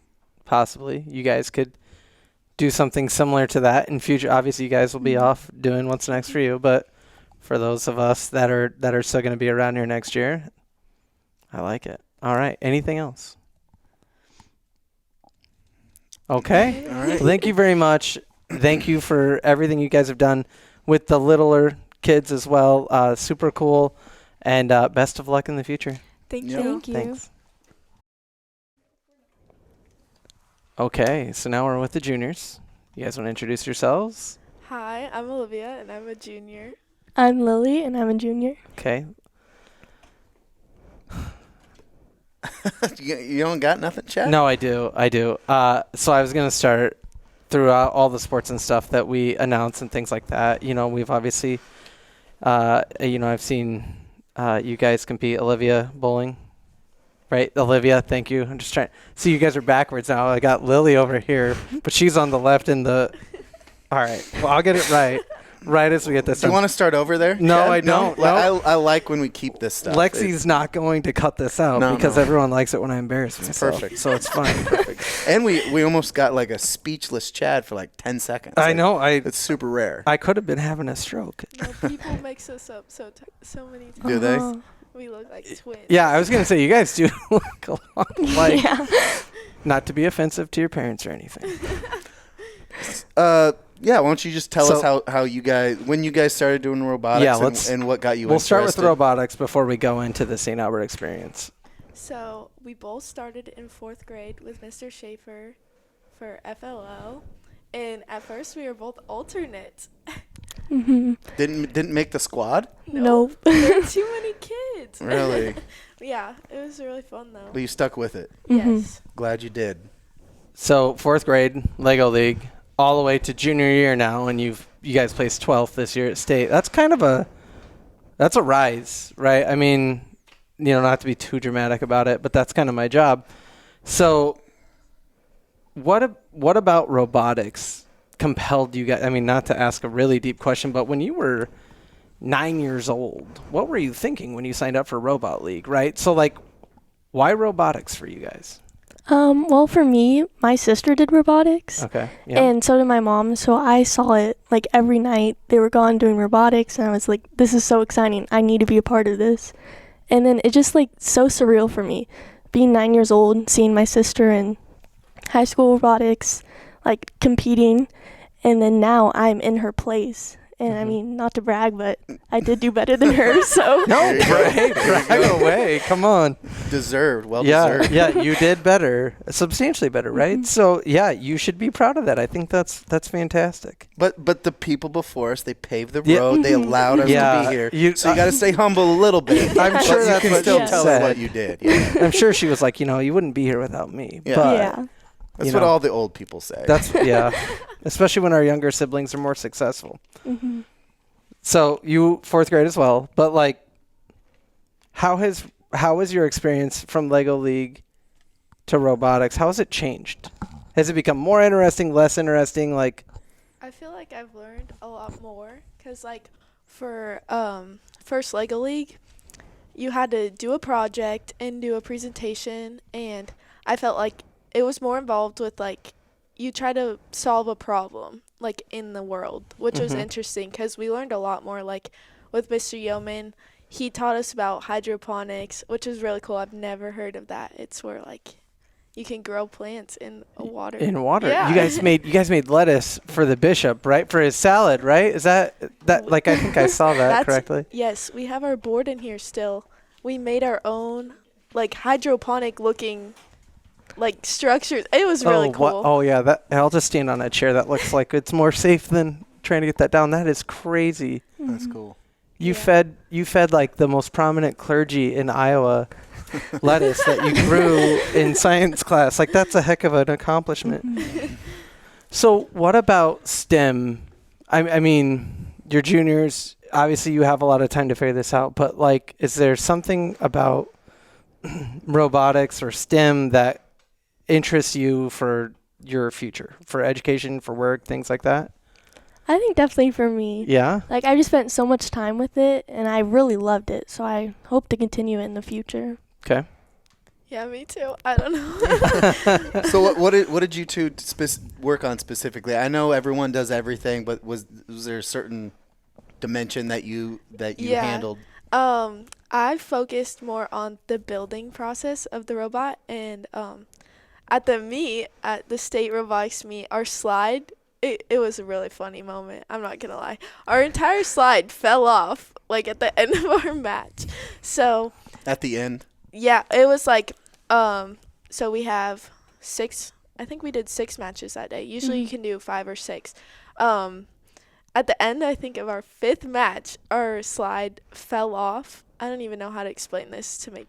S2: possibly, you guys could do something similar to that in future. Obviously, you guys will be off doing what's next for you, but for those of us that are still going to be around here next year, I like it. All right. Anything else? Okay.
S3: All right.
S2: Well, thank you very much. Thank you for everything you guys have done with the littler kids as well. Super cool. And best of luck in the future.
S7: Thank
S3: Yep.
S7: you.
S6: Thank you.
S2: Thanks. Okay, so now we're with the juniors. You guys want to introduce yourselves?
S8: Hi, I'm Olivia, and I'm a junior.
S9: I'm Lily, and I'm a junior.
S2: Okay.
S3: You don't got nothing, Chad?
S2: No, I do. So I was going to start throughout all the sports and stuff that we announce and things like that. You know, we've obviously, I've seen you guys compete. Olivia bowling. Right, Olivia, thank you. I'm just trying. See, you guys are backwards now. I got Lily over here, but she's on the left in the. All right. Well, I'll get it right. Right as we get this
S3: Do you
S2: done.
S3: want to start over there?
S2: No,
S3: Chad?
S2: I don't.
S3: No? I like when we keep this stuff.
S2: Lexi's not going to cut this out
S3: No,
S2: because
S3: no.
S2: everyone likes it when I embarrass myself.
S3: perfect.
S2: So it's fine.
S3: And we almost got like a speechless Chad for like 10 seconds.
S2: I
S3: Like,
S2: know.
S3: It's super rare.
S2: I could have been having a stroke.
S8: No, people mix us up so many times.
S3: Do they?
S8: We look like twins.
S2: Yeah, I was going to say, you guys do look a lot like,
S9: Yeah.
S2: not to be offensive to your parents or anything.
S3: Yeah, why don't you just tell
S2: So-
S3: us how you guys, when you guys started doing robotics,
S2: Yeah,
S3: and what got you
S2: We'll start with
S3: interested?
S2: robotics before we go into the St. Albert experience.
S8: So we both started in 4th grade with Mr. Schaefer for FLL, and at first we were both alternates.
S3: Didn't make the squad?
S9: Nope.
S8: There were too many kids.
S3: Really?
S8: Yeah, it was really fun though.
S3: But you stuck with it.
S8: Yes.
S3: Glad you did.
S2: So 4th grade, Lego League, all the way to junior year now, and you guys placed 12th this year at state. That's kind of that's a rise, right? I mean, not to be too dramatic about it, but that's kind of my job. So what about robotics compelled you guys? I mean, not to ask a really deep question, but when you were 9 years old, what were you thinking when you signed up for Robot League, right? So like, why robotics for you guys?
S9: Well, for me, my sister did robotics.
S2: Okay. Yeah.
S9: And so did my mom. So I saw it like every night. They were gone doing robotics, and I was like, this is so exciting. I need to be a part of this. And then it's just like so surreal for me. Being 9 years old, seeing my sister in high school robotics, like competing, and then now I'm in her place. And I mean, not to brag, but I did do better than her. So
S2: No, brag away. Come on.
S3: Deserved. Well
S2: Yeah,
S3: deserved.
S2: yeah, you did better, substantially better, right? So yeah, you should be proud of that. I think that's fantastic.
S3: But the people before us, they paved the
S2: Yeah.
S3: road. They allowed us
S2: Yeah,
S3: to be here.
S2: you-
S3: So you got to stay humble a little bit.
S2: I'm sure
S3: but
S2: that's
S3: you can
S2: what
S3: still
S2: she
S3: tell
S2: said.
S3: us what you did. Yeah.
S2: I'm sure she was like, you wouldn't be here without me.
S3: Yeah.
S2: But
S9: yeah.
S3: That's
S2: You
S3: what
S2: know.
S3: all the old people say.
S2: yeah, especially when our younger siblings are more successful.
S9: hmm
S2: So you 4th grade as well, but like, how was your experience from Lego League to robotics? How has it changed? Has it become more interesting, less interesting? Like,
S8: I feel like I've learned a lot more because, like, for first Lego League, you had to do a project and do a presentation, and I felt like it was more involved with, like, you try to solve a problem, like, in the world, which was
S2: Mhm.
S8: interesting because we learned a lot more, like, with Mr. Yeoman. He taught us about hydroponics, which is really cool. I've never heard of that. It's where, like, you can grow plants in water.
S2: in water.
S8: Yeah.
S2: You guys made lettuce for the bishop, right? For his salad, right? Is that like, I think I saw that
S8: That's-
S2: correctly.
S8: Yes, we have our board in here still. We made our own, like, hydroponic looking, like, structures. It was really cool.
S2: Oh yeah, I'll just stand on a chair. That looks like it's more safe than trying to get that down. That is crazy.
S3: That's cool.
S2: You
S8: Yeah.
S2: fed like the most prominent clergy in Iowa lettuce that you grew in science class. Like, that's a heck of an accomplishment. So what about STEM? I mean, your juniors, obviously you have a lot of time to figure this out, but like, is there something about robotics or STEM that interests you for your future, for education, for work, things like that?
S9: I think definitely for me.
S2: Yeah.
S9: Like, I just spent so much time with it, and I really loved it. So I hope to continue it in the future.
S2: Okay.
S8: Yeah, me too. I don't know.
S3: So what did you two work on specifically? I know everyone does everything, but was there a certain dimension that you
S8: Yeah.
S3: handled?
S8: I focused more on the building process of the robot, and at the state robotics meet, our slide, it was a really funny moment. I'm not gonna lie. Our entire slide fell off, like, at the end of our match. So
S3: At the end?
S8: yeah, it was like, so we have 6, I think we did 6 matches that day. Usually you can do 5 or 6. At the end, I think, of our 5th match, our slide fell off. I don't even know how to explain this to make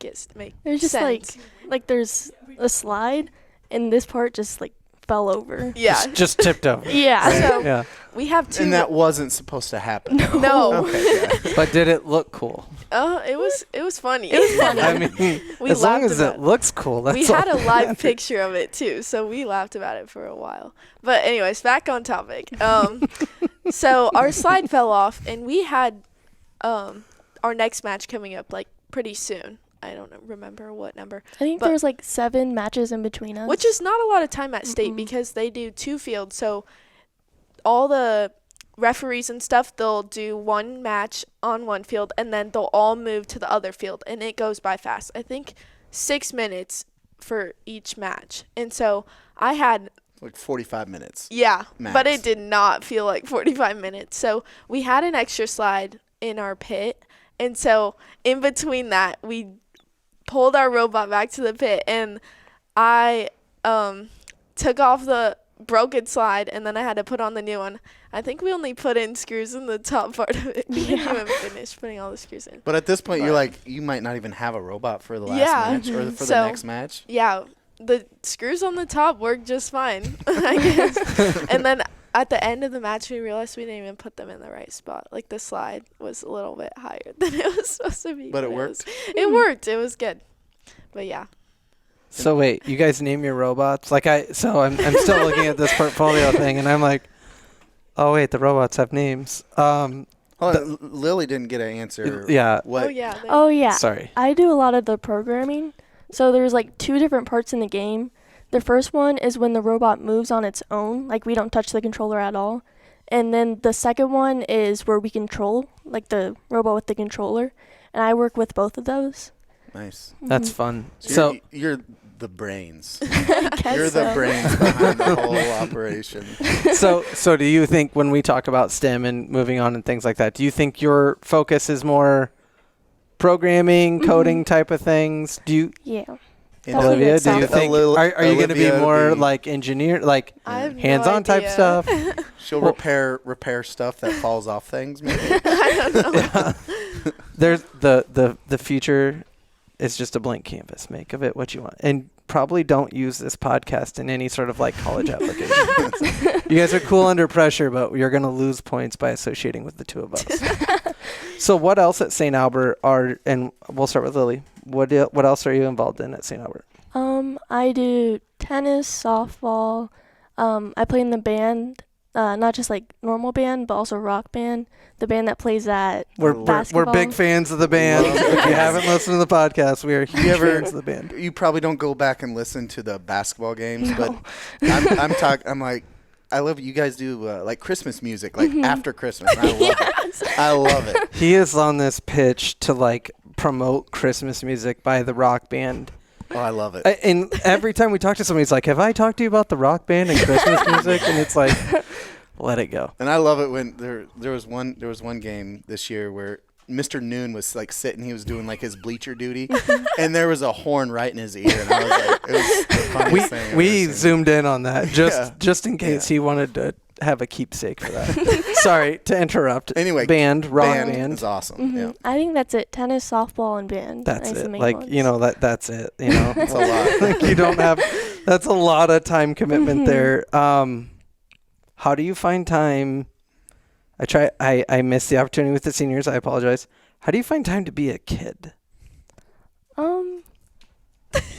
S9: There's just
S8: sense.
S9: like there's a slide, and this part just like fell over.
S8: Yeah.
S2: Just tipped over.
S9: Yeah.
S8: So
S2: Yeah.
S8: we have 2.
S3: And that wasn't supposed to happen.
S8: no.
S3: Okay, yeah.
S2: But did it look cool?
S8: It was funny.
S9: It was funny.
S2: I mean,
S8: We
S2: as long
S8: laughed
S2: as
S8: about
S2: it looks cool, that's
S8: we
S2: all
S8: had a
S2: that
S8: live
S2: matters.
S8: picture of it too, so we laughed about it for a while. But anyways, back on topic. So our slide fell off, and we had our next match coming up, like, pretty soon. I don't remember what number,
S9: I think
S8: But-
S9: there's like 7 matches in between us.
S8: which is not a lot of time at state because they do 2 fields. So all the referees and stuff, they'll do 1 match on one field, and then they'll all move to the other field, and it goes by fast. I think 6 minutes for each match. And so I had
S3: Like 45 minutes.
S8: Yeah, but
S3: Max.
S8: it did not feel like 45 minutes. So we had an extra slide in our pit. And so in between that, we pulled our robot back to the pit. And I took off the broken slide, and then I had to put on the new one. I think we only put in screws in the top part of it. We didn't even finish putting all the screws in.
S3: But at this point,
S8: But-
S3: you're like, you might not even have a robot for the last
S8: Yeah.
S3: match or for the
S8: So-
S3: next match.
S8: Yeah, the screws on the top worked just fine, I guess. And then at the end of the match, we realized we didn't even put them in the right spot. Like, the slide was a little bit higher than it was supposed to be.
S3: But it worked.
S8: It worked. It was good. But yeah.
S2: So wait, you guys name your robots? Like, I'm still looking at this portfolio thing, and I'm like, oh wait, the robots have names.
S3: Hold on, Lily didn't get an answer.
S2: Yeah.
S3: What?
S8: Oh yeah.
S9: Oh yeah.
S2: Sorry.
S9: I do a lot of the programming. So there's like 2 different parts in the game. The first one is when the robot moves on its own, like we don't touch the controller at all. And then the second one is where we control, like the robot with the controller. And I work with both of those.
S3: Nice.
S2: That's fun.
S3: So you're the brains.
S9: Guess
S3: You're the
S9: so.
S3: brains behind the whole operation.
S2: So do you think when we talk about STEM and moving on and things like that, do you think your focus is more programming, coding type of things? Do you,
S9: Yeah.
S2: Olivia, do you
S9: Olivia,
S2: think, are you going to be
S3: Olivia
S2: more
S3: would be-
S2: like engineer, like
S8: I have no
S2: hands-on type
S8: idea.
S2: stuff?
S3: She'll
S2: Well-
S3: repair stuff that falls off things, maybe.
S8: I don't know.
S2: There's the future is just a blank canvas. Make of it what you want. And probably don't use this podcast in any sort of like college application. You guys are cool under pressure, but you're going to lose points by associating with the two of us. So what else at St. Albert and we'll start with Lily. What else are you involved in at St. Albert?
S9: I do tennis, softball. I play in the band, not just like normal band, but also rock band. The band that plays at
S2: We're
S9: basketball.
S2: big fans of the band.
S3: Love
S2: If
S3: it.
S2: you haven't listened to the podcast, we are huge fans of the band.
S3: You probably don't go back and listen to the basketball games,
S9: No.
S3: but I'm like, I love you guys do like Christmas music, like after Christmas. I love it. I love it.
S2: He is on this pitch to like promote Christmas music by the rock band.
S3: Oh, I love it.
S2: And every time we talk to somebody, he's like, have I talked to you about the rock band and Christmas music? And it's like, let it go.
S3: And I love it when there was one game this year where Mr. Noon was like sitting, he was doing like his bleacher duty, and there was a horn right in his ear, and I was like, it was the funniest thing I've ever
S2: We
S3: seen.
S2: zoomed in on that just in case
S3: Yeah.
S2: he wanted to have a keepsake for that. Sorry to interrupt.
S3: Anyway,
S2: rock band.
S3: is awesome. Yeah,
S9: I think that's it. Tennis, softball, and band.
S2: That's
S9: Nice
S2: it.
S9: to make
S2: Like,
S9: ones.
S2: that's it. You know,
S3: it's a lot.
S2: like you don't have. That's a lot of time commitment there. How do you find time? I missed the opportunity with the seniors. I apologize. How do you find time to be a kid?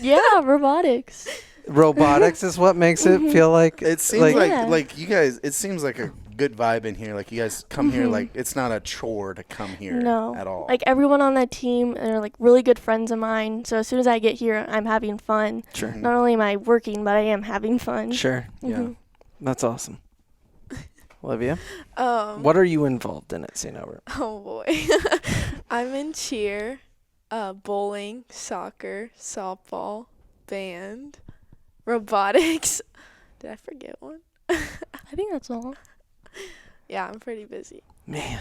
S9: Yeah, robotics.
S2: Robotics is what makes it feel like
S3: It seems
S2: like-
S9: Yeah.
S3: like you guys. It seems like a good vibe in here. Like you guys come here, like it's not a chore to come here
S9: No.
S3: at all.
S9: Like everyone on that team are like really good friends of mine. So as soon as I get here, I'm having fun.
S2: Sure.
S9: Not only am I working, but I am having fun.
S2: Sure.
S3: Yeah.
S2: That's awesome. Olivia,
S8: Um,
S2: what are you involved in at St. Albert?
S8: Oh boy. I'm in cheer, bowling, soccer, softball, band, robotics. Did I forget one?
S9: I think that's all.
S8: Yeah, I'm pretty busy.
S2: Man.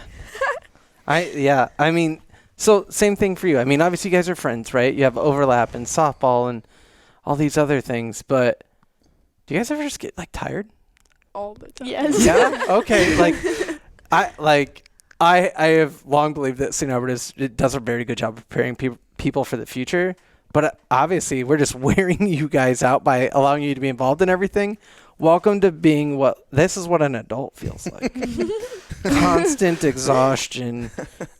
S2: I mean, so same thing for you. I mean, obviously you guys are friends, right? You have overlap in softball and all these other things, but do you guys ever just get like tired?
S8: All the time.
S9: Yes.
S2: Yeah. Okay. I have long believed that St. Albert does a very good job of preparing people for the future. But obviously, we're just wearing you guys out by allowing you to be involved in everything. Welcome to being this is what an adult feels like. Constant exhaustion.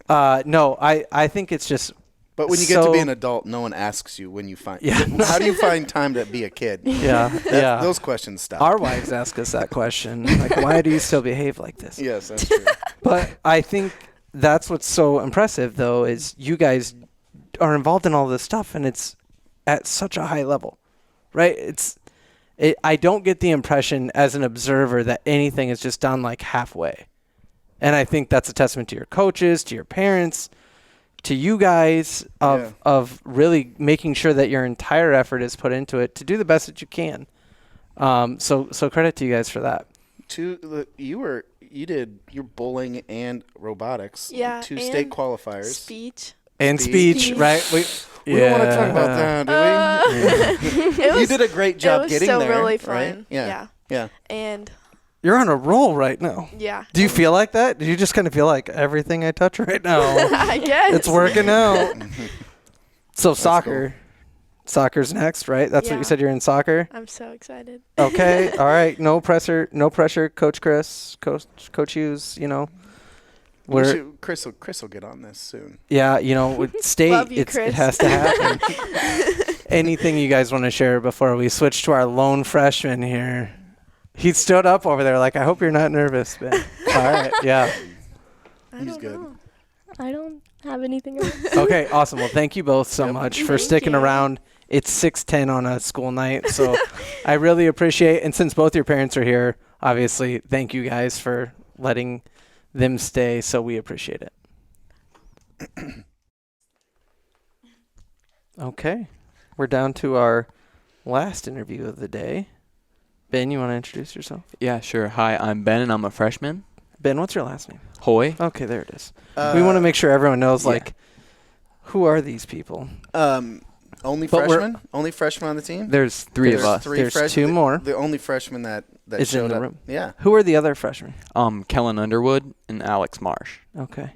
S2: No, I think it's just.
S3: But when you get to be
S2: so-
S3: an adult, no one asks you when you find.
S2: Yeah.
S3: How do you find time to be a kid?
S2: Yeah. Yeah.
S3: Those questions stop.
S2: Our wives ask us that question. Like, why do you still behave like this?
S3: Yes, that's true.
S2: But I think that's what's so impressive, though, is you guys are involved in all this stuff, and it's at such a high level, right? I don't get the impression as an observer that anything is just done like halfway. And I think that's a testament to your coaches, to your parents, to you guys of really making sure that your entire effort is put into it to do the best that you can. So credit to you guys for that.
S3: You did your bowling and robotics.
S8: Yeah,
S3: Two
S8: and
S3: state qualifiers.
S8: Speech.
S2: And
S3: Speech.
S2: speech, right?
S3: We don't want to talk about that, do we?
S8: It was,
S3: You did a great job
S8: it was
S3: getting
S8: so
S3: there.
S8: really
S3: right?
S8: fun.
S3: Yeah. Yeah.
S8: And
S2: You're on a roll right now.
S8: yeah.
S2: Do you feel like that? Do you just kind of feel like everything I touch right now,
S8: I guess.
S2: it's working out? So soccer. Soccer's next, right? That's what
S8: Yeah.
S2: you said, you're in soccer?
S8: I'm so excited.
S2: Okay. All right. No pressure. Coach Chris, Coach Hughes,
S3: Chris will get on this soon.
S2: yeah, with state,
S8: Love you,
S2: it
S8: Chris.
S2: has to happen. Anything you guys want to share before we switch to our lone freshman here? He stood up over there like, I hope you're not nervous, Ben. All right. Yeah.
S8: I
S3: He's
S8: don't
S3: good.
S8: know.
S9: I don't have anything else.
S2: Okay, awesome. Well, thank you both so much for
S8: Thank
S2: sticking
S8: you.
S2: around. It's 6:10 on a school night, so I really appreciate. And since both your parents are here, obviously, thank you guys for letting them stay. So we appreciate it. Okay. We're down to our last interview of the day. Ben, you want to introduce yourself?
S10: Yeah, sure. Hi, I'm Ben, and I'm a freshman.
S2: Ben, what's your last name?
S10: Hoy.
S2: Okay, there it is. We want to make sure everyone knows,
S10: yeah.
S2: like, who are these people?
S3: Only
S2: But
S3: freshmen? Only freshmen on the team?
S10: There's three
S3: There's
S10: of us.
S3: Three
S2: There's
S3: freshmen.
S2: two more.
S3: The only freshman that
S2: Is in
S3: showed
S2: the
S3: up.
S2: room.
S3: Yeah.
S2: Who are the other freshmen?
S10: Kellen Underwood and Alex Marsh.
S2: Okay.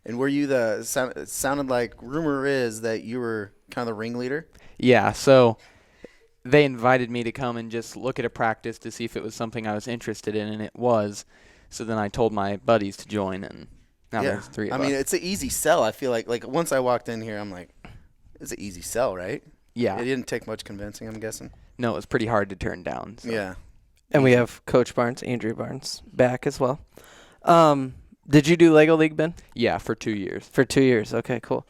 S3: And were you it sounded like rumor is that you were kind of the ringleader?
S10: Yeah, so they invited me to come and just look at a practice to see if it was something I was interested in, and it was. So then I told my buddies to join, and now there's three of us.
S3: I mean, it's an easy sell. I feel like once I walked in here, I'm like, it's an easy sell, right?
S10: Yeah.
S3: It didn't take much convincing, I'm guessing.
S10: No, it was pretty hard to turn down. So.
S3: Yeah.
S2: And we have Coach Barnes, Andrew Barnes, back as well. Did you do Lego League, Ben?
S10: Yeah, for 2 years.
S2: For 2 years. Okay, cool.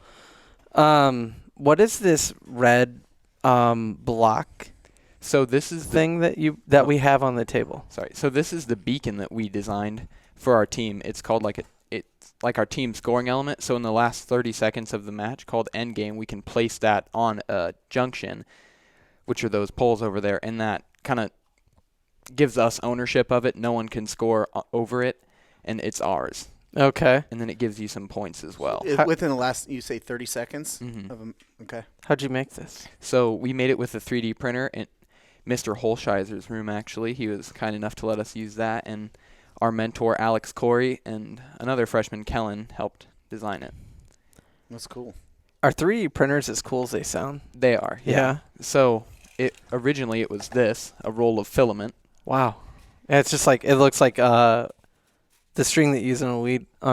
S2: What is this red block
S10: So this is the
S2: thing that we have on the table?
S10: Sorry. So this is the beacon that we designed for our team. It's called it's like our team scoring element. So in the last 30 seconds of the match, called end game, we can place that on a junction, which are those poles over there, and that kind of gives us ownership of it. No one can score over it, and it's ours.
S2: Okay.
S10: And then it gives you some points as well.
S3: Within the last, you say 30 seconds?
S10: Mhm.
S3: Okay.
S2: How'd you make this?
S10: So we made it with a 3D printer in Mr. Holsheiser's room, actually. He was kind enough to let us use that, and our mentor, Alex Corey, and another freshman, Kellen, helped design it.
S3: That's cool.
S2: Are 3D printers as cool as they sound?
S10: They are, yeah. So originally it was a roll of filament.
S2: Wow. Yeah, it's just like, it looks like the string that you use on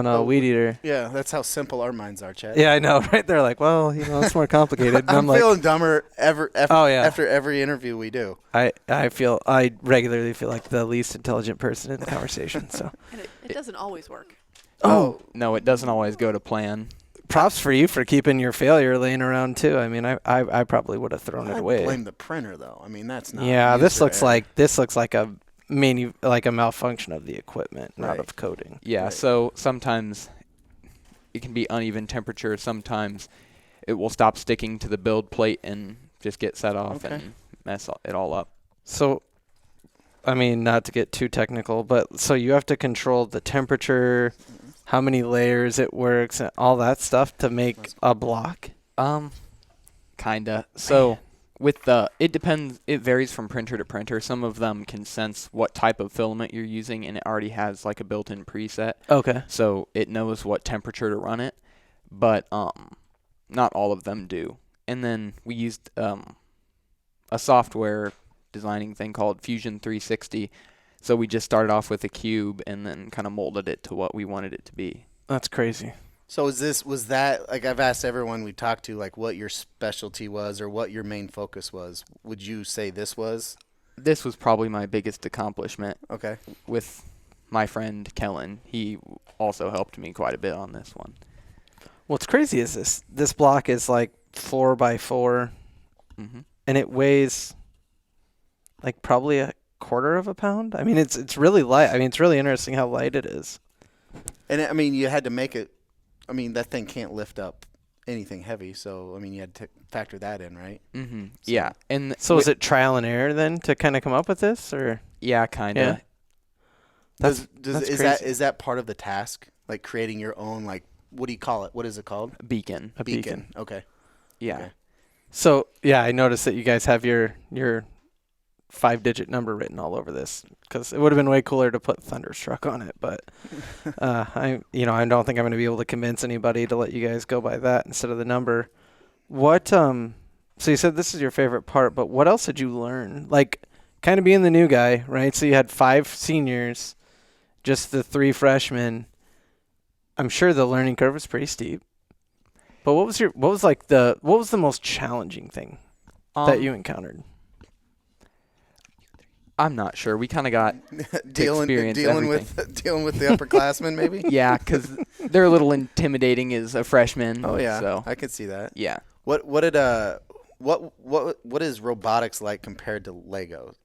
S2: a weed eater.
S3: Yeah, that's how simple our minds are, Chad.
S2: Yeah, I know, right? They're like, well, it's more complicated. And
S3: I'm
S2: like,
S3: feeling dumber after
S2: yeah.
S3: every interview we do.
S2: I regularly feel like the least intelligent person in the conversation. So
S4: And it doesn't always work.
S10: Oh, no, it doesn't always go to plan.
S2: props for you for keeping your failure laying around too. I mean, I probably would have thrown it away.
S3: I blame the printer though. I mean, that's not.
S2: Yeah, this
S3: user
S2: looks
S3: error.
S2: like a a malfunction of the equipment, not
S3: Right.
S2: of coding.
S10: Yeah,
S3: Right.
S10: so sometimes it can be uneven temperature. Sometimes it will stop sticking to the build plate and just get set off
S3: Okay.
S10: and mess it all up.
S2: So, I mean, not to get too technical, but so you have to control the temperature, how many layers it works, and all that stuff to make a block.
S10: Kinda. So it depends. It varies from printer to printer. Some of them can sense what type of filament you're using, and it already has like a built-in preset.
S2: Okay.
S10: So it knows what temperature to run it, but not all of them do. And then we used a software designing thing called Fusion 360. So we just started off with a cube and then kind of molded it to what we wanted it to be.
S2: That's crazy.
S3: So was that like I've asked everyone we talked to like what your specialty was or what your main focus was? Would you say this was?
S10: This was probably my biggest accomplishment
S3: Okay.
S10: with my friend Kellen. He also helped me quite a bit on this one.
S2: What's crazy is this block is like 4x4, and it weighs like probably a quarter of a pound. I mean, it's really light. I mean, it's really interesting how light it is.
S3: And I mean, you had to make it. I mean, that thing can't lift up anything heavy, so I mean, you had to factor that in, right?
S10: Mm-hmm. Yeah, and
S2: So is it trial and error then to kind of come up with this, or?
S10: Yeah, kind of.
S2: Yeah. That's crazy.
S3: Is that part of the task? Like creating your own like what do you call it? What is it called?
S10: Beacon.
S2: A beacon.
S3: Okay.
S10: Yeah.
S3: Okay.
S2: So yeah, I noticed that you guys have your 5-digit number written all over this, because it would have been way cooler to put Thunderstruck on it, but I don't think I'm going to be able to convince anybody to let you guys go by that instead of the number. What so you said this is your favorite part, but what else did you learn? Like kind of being the new guy, right? So you had 5 seniors, just the 3 freshmen. I'm sure the learning curve was pretty steep. But what was the most challenging thing that you encountered?
S10: I'm not sure. We kind of got
S3: dealing with the upperclassmen, maybe.
S10: Yeah, because they're a little intimidating as a freshman.
S3: Oh yeah,
S10: So
S3: I could see that.
S10: yeah.
S3: What is robotics like compared to Lego?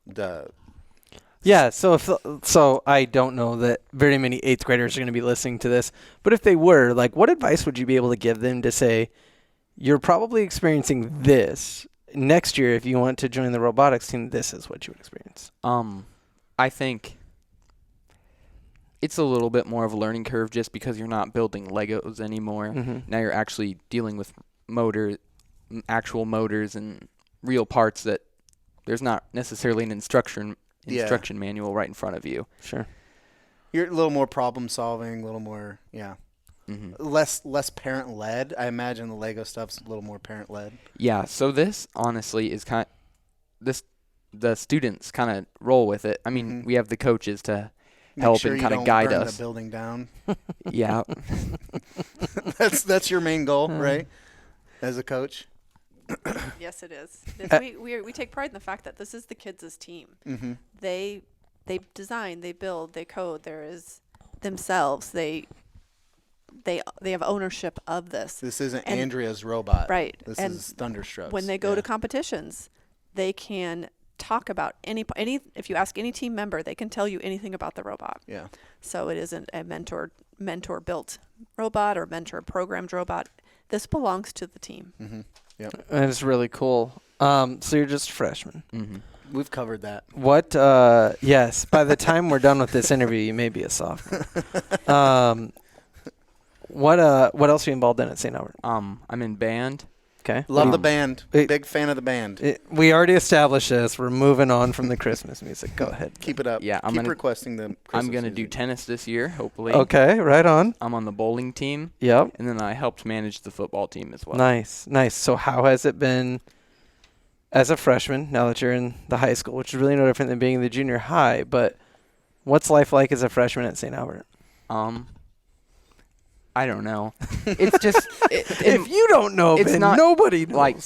S2: Yeah, so I don't know that very many 8th graders are going to be listening to this, but if they were, like, what advice would you be able to give them to say, you're probably experiencing this next year if you want to join the robotics team, this is what you would experience?
S10: I think it's a little bit more of a learning curve just because you're not building Legos anymore.
S2: Mm-hmm.
S10: Now you're actually dealing with actual motors and real parts that there's not necessarily an instruction manual right in front of you.
S2: Sure.
S3: You're a little more problem solving, a little more, less parent led. I imagine the Lego stuff's a little more parent led.
S10: Yeah. So this honestly is the students kind of roll with it. I mean, we have the coaches to help and kind of guide
S3: burn
S10: us.
S3: The building down.
S10: Yeah.
S3: That's your main goal, right? As a coach.
S4: Yes, it is. We take pride in the fact that this is the kids' team.
S3: Mm-hmm.
S4: They design, they build, they code. There is themselves. They have ownership of this.
S3: This isn't Andrea's robot.
S4: Right.
S3: This
S4: and
S3: is Thunderstruck's.
S4: when they go to competitions, they can talk about any. If you ask any team member, they can tell you anything about the robot.
S3: Yeah.
S4: So it isn't a mentor built robot or mentor programmed robot. This belongs to the team.
S3: Mm-hmm. Yep.
S2: That is really cool. So you're just a freshman.
S10: Mm-hmm.
S3: We've covered that.
S2: What? Yes. By the time we're done with this interview, you may be a sophomore. What else are you involved in at St. Albert?
S10: I'm in band.
S2: Okay.
S3: Love the band. Big fan of the band.
S2: We already established this. We're moving on from the Christmas music. Go ahead.
S3: Keep it up.
S10: Yeah,
S3: Keep requesting the Christmas
S10: I'm gonna do
S3: music.
S10: tennis this year, hopefully.
S2: Okay. Right on.
S10: I'm on the bowling team.
S2: Yep.
S10: And then I helped manage the football team as well.
S2: Nice. So how has it been as a freshman, now that you're in the high school, which is really no different than being in the junior high, but what's life like as a freshman at St. Albert?
S10: I don't know. It's just
S2: if you don't know,
S10: it's
S2: Ben,
S10: not
S2: nobody knows.
S10: like,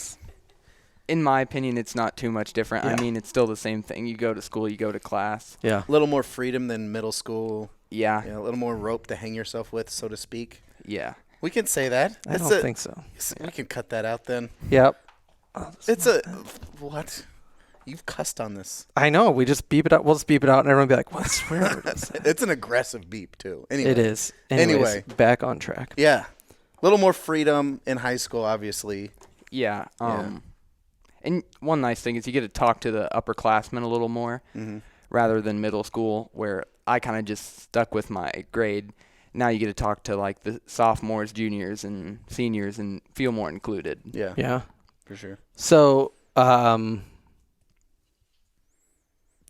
S10: in my opinion, it's not too much different.
S2: Yeah.
S10: I mean, it's still the same thing. You go to school, you go to class.
S2: Yeah.
S3: A little more freedom than middle school.
S10: Yeah.
S3: A little more rope to hang yourself with, so to speak.
S10: Yeah.
S3: We can say that.
S2: I don't think so.
S3: We can cut that out then.
S2: Yep.
S3: It's a what? You've cussed on this.
S2: I know. We just beep it out. We'll just beep it out, and everyone will be like, "What swear word is that?"
S3: It's an aggressive beep too. Anyway.
S2: It is.
S3: Anyway.
S2: Back on track.
S3: Yeah. A little more freedom in high school, obviously.
S10: Yeah. And one nice thing is you get to talk to the upperclassmen a little more rather than middle school, where I kind of just stuck with my grade. Now you get to talk to like the sophomores, juniors, and seniors and feel more included.
S3: Yeah.
S2: Yeah.
S3: For sure.
S2: So,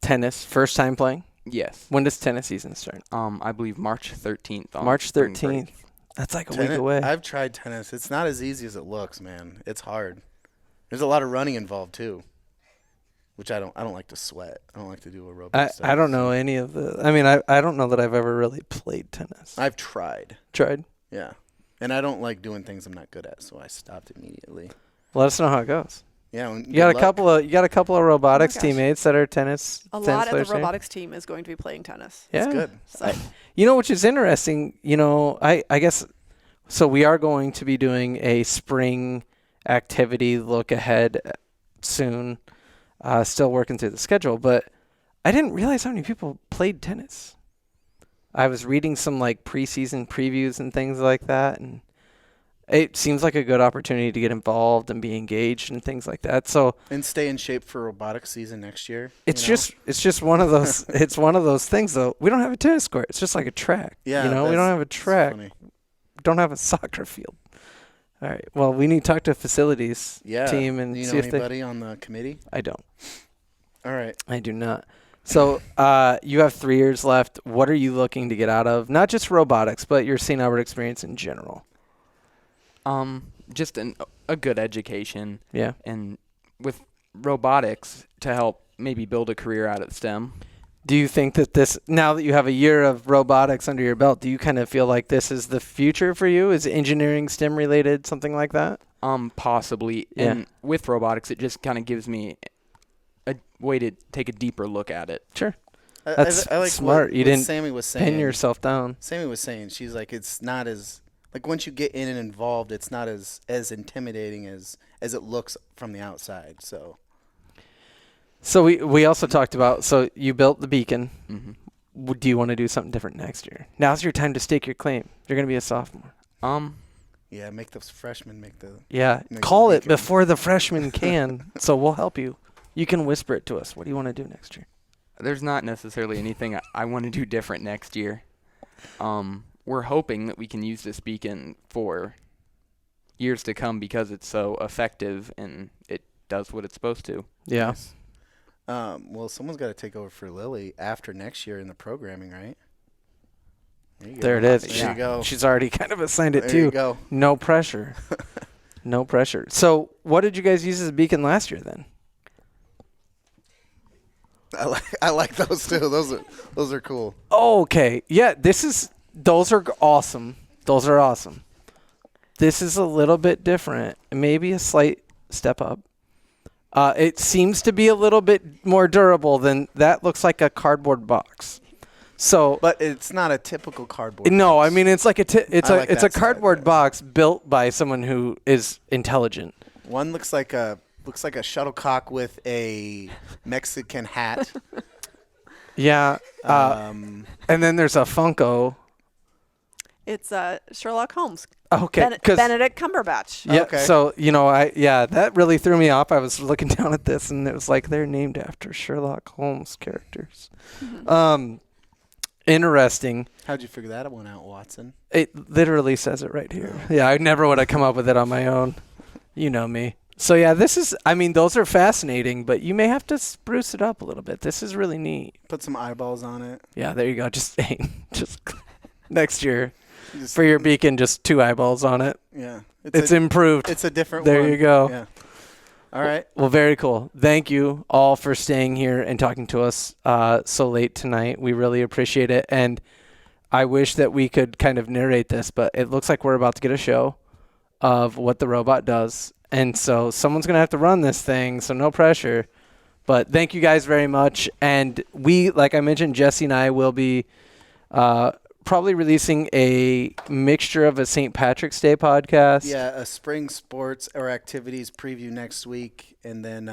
S2: tennis, first time playing?
S10: Yes.
S2: When does tennis season start?
S10: I believe March 13th.
S2: March
S10: spring
S2: 13th.
S10: break.
S2: That's like a week away.
S3: I've tried tennis. It's not as easy as it looks, man. It's hard. There's a lot of running involved too, which I don't like to sweat. I don't like to do aerobic stuff.
S2: I don't know any of the. I mean, I don't know that I've ever really played tennis.
S3: I've tried.
S2: Tried.
S3: Yeah, and I don't like doing things I'm not good at, so I stopped immediately.
S2: Let us know how it goes.
S3: Yeah,
S2: You got a couple of robotics
S4: gosh.
S2: teammates that are tennis.
S4: A
S2: tennis
S4: lot of
S2: players
S4: the
S2: here.
S4: robotics team is going to be playing tennis.
S2: Yeah,
S3: It's good.
S4: So
S2: You know, which is interesting. You know, I guess. So we are going to be doing a spring activity look ahead soon. Still working through the schedule, but I didn't realize how many people played tennis. I was reading some like preseason previews and things like that, and it seems like a good opportunity to get involved and be engaged and things like that. So
S3: And stay in shape for robotics season next year.
S2: it's just one of those it's one of those things though. We don't have a tennis court. It's just like a track.
S3: Yeah,
S2: you know, we don't have a track.
S3: Funny.
S2: Don't have a soccer field. All right. Well, we need to talk to facilities team and
S3: Do you
S2: see
S3: know
S2: if
S3: anybody on the committee?
S2: I don't.
S3: All right.
S2: I do not. So you have 3 years left. What are you looking to get out of not just robotics, but your St. Albert experience in general?
S10: Just a good education.
S2: Yeah.
S10: And with robotics to help maybe build a career out of STEM.
S2: Do you think that this, now that you have a year of robotics under your belt, do you kind of feel like this is the future for you? Is engineering STEM related, something like that?
S10: Possibly.
S2: Yeah.
S10: And with robotics, it just kind of gives me a way to take a deeper look at it.
S2: Sure.
S3: That's
S2: I like smart. You didn't
S3: Sammy was saying.
S2: Pin yourself down.
S3: Sammy was saying, she's like, it's not as, like once you get in and involved, it's not as intimidating as it looks from the outside. So
S2: So we also talked about, so you built the beacon.
S10: Mm-hmm.
S2: Do you want to do something different next year? Now's your time to stake your claim. You're going to be a sophomore.
S3: Yeah, make those freshmen make the.
S2: Yeah,
S3: make
S2: call
S3: the
S2: it
S3: beacon.
S2: before the freshmen can. So we'll help you. You can whisper it to us. What do you want to do next year?
S10: There's not necessarily anything I want to do different next year. We're hoping that we can use this beacon for years to come because it's so effective and it does what it's supposed to.
S2: Yeah.
S3: Nice. Well, someone's got to take over for Lily after next year in the programming, right?
S2: There it is.
S3: There you go.
S2: She's already kind of assigned it
S3: There
S2: too.
S3: you go.
S2: No pressure. No pressure. So what did you guys use as a beacon last year then?
S3: I like those too. Those are cool.
S2: Oh, okay. Yeah, those are awesome. Those are awesome. This is a little bit different. Maybe a slight step up. It seems to be a little bit more durable than that. Looks like a cardboard box. So,
S3: But it's not a typical cardboard.
S2: no,
S3: box.
S2: I mean it's like
S3: I like
S2: it's
S3: that
S2: a cardboard
S3: side,
S2: box built by someone who is intelligent.
S3: One looks like a shuttlecock with a Mexican hat.
S2: Yeah.
S3: Um,
S2: And then there's a Funko.
S4: It's Sherlock Holmes.
S2: Okay, 'cause
S4: Benedict Cumberbatch.
S2: yeah.
S3: Okay.
S2: So that really threw me off. I was looking down at this and it was like they're named after Sherlock Holmes characters. Interesting.
S3: how'd you figure that one out, Watson?
S2: It literally says it right here. Yeah, I never would have come up with it on my own. You know me. So yeah, those are fascinating, but you may have to spruce it up a little bit. This is really neat.
S3: Put some eyeballs on it.
S2: Yeah, there you go. Just next year
S3: Just-
S2: for your beacon, just 2 eyeballs on it.
S3: Yeah.
S2: It's improved.
S3: It's a different
S2: There
S3: one.
S2: you go.
S3: Yeah. All right.
S2: Well, very cool. Thank you all for staying here and talking to us so late tonight. We really appreciate it. And I wish that we could kind of narrate this, but it looks like we're about to get a show of what the robot does. And so someone's going to have to run this thing, so no pressure. But thank you guys very much. And we, like I mentioned, Jesse and I will be probably releasing a mixture of a St. Patrick's Day podcast.
S3: Yeah, a spring sports or activities preview next week, and then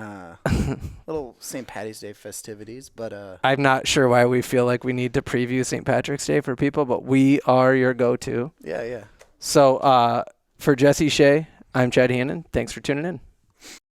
S3: little St. Patty's Day festivities. But
S2: I'm not sure why we feel like we need to preview St. Patrick's Day for people, but we are your go-to.
S3: yeah.
S2: So for Jesse Shea, I'm Chad Hannon. Thanks for tuning in.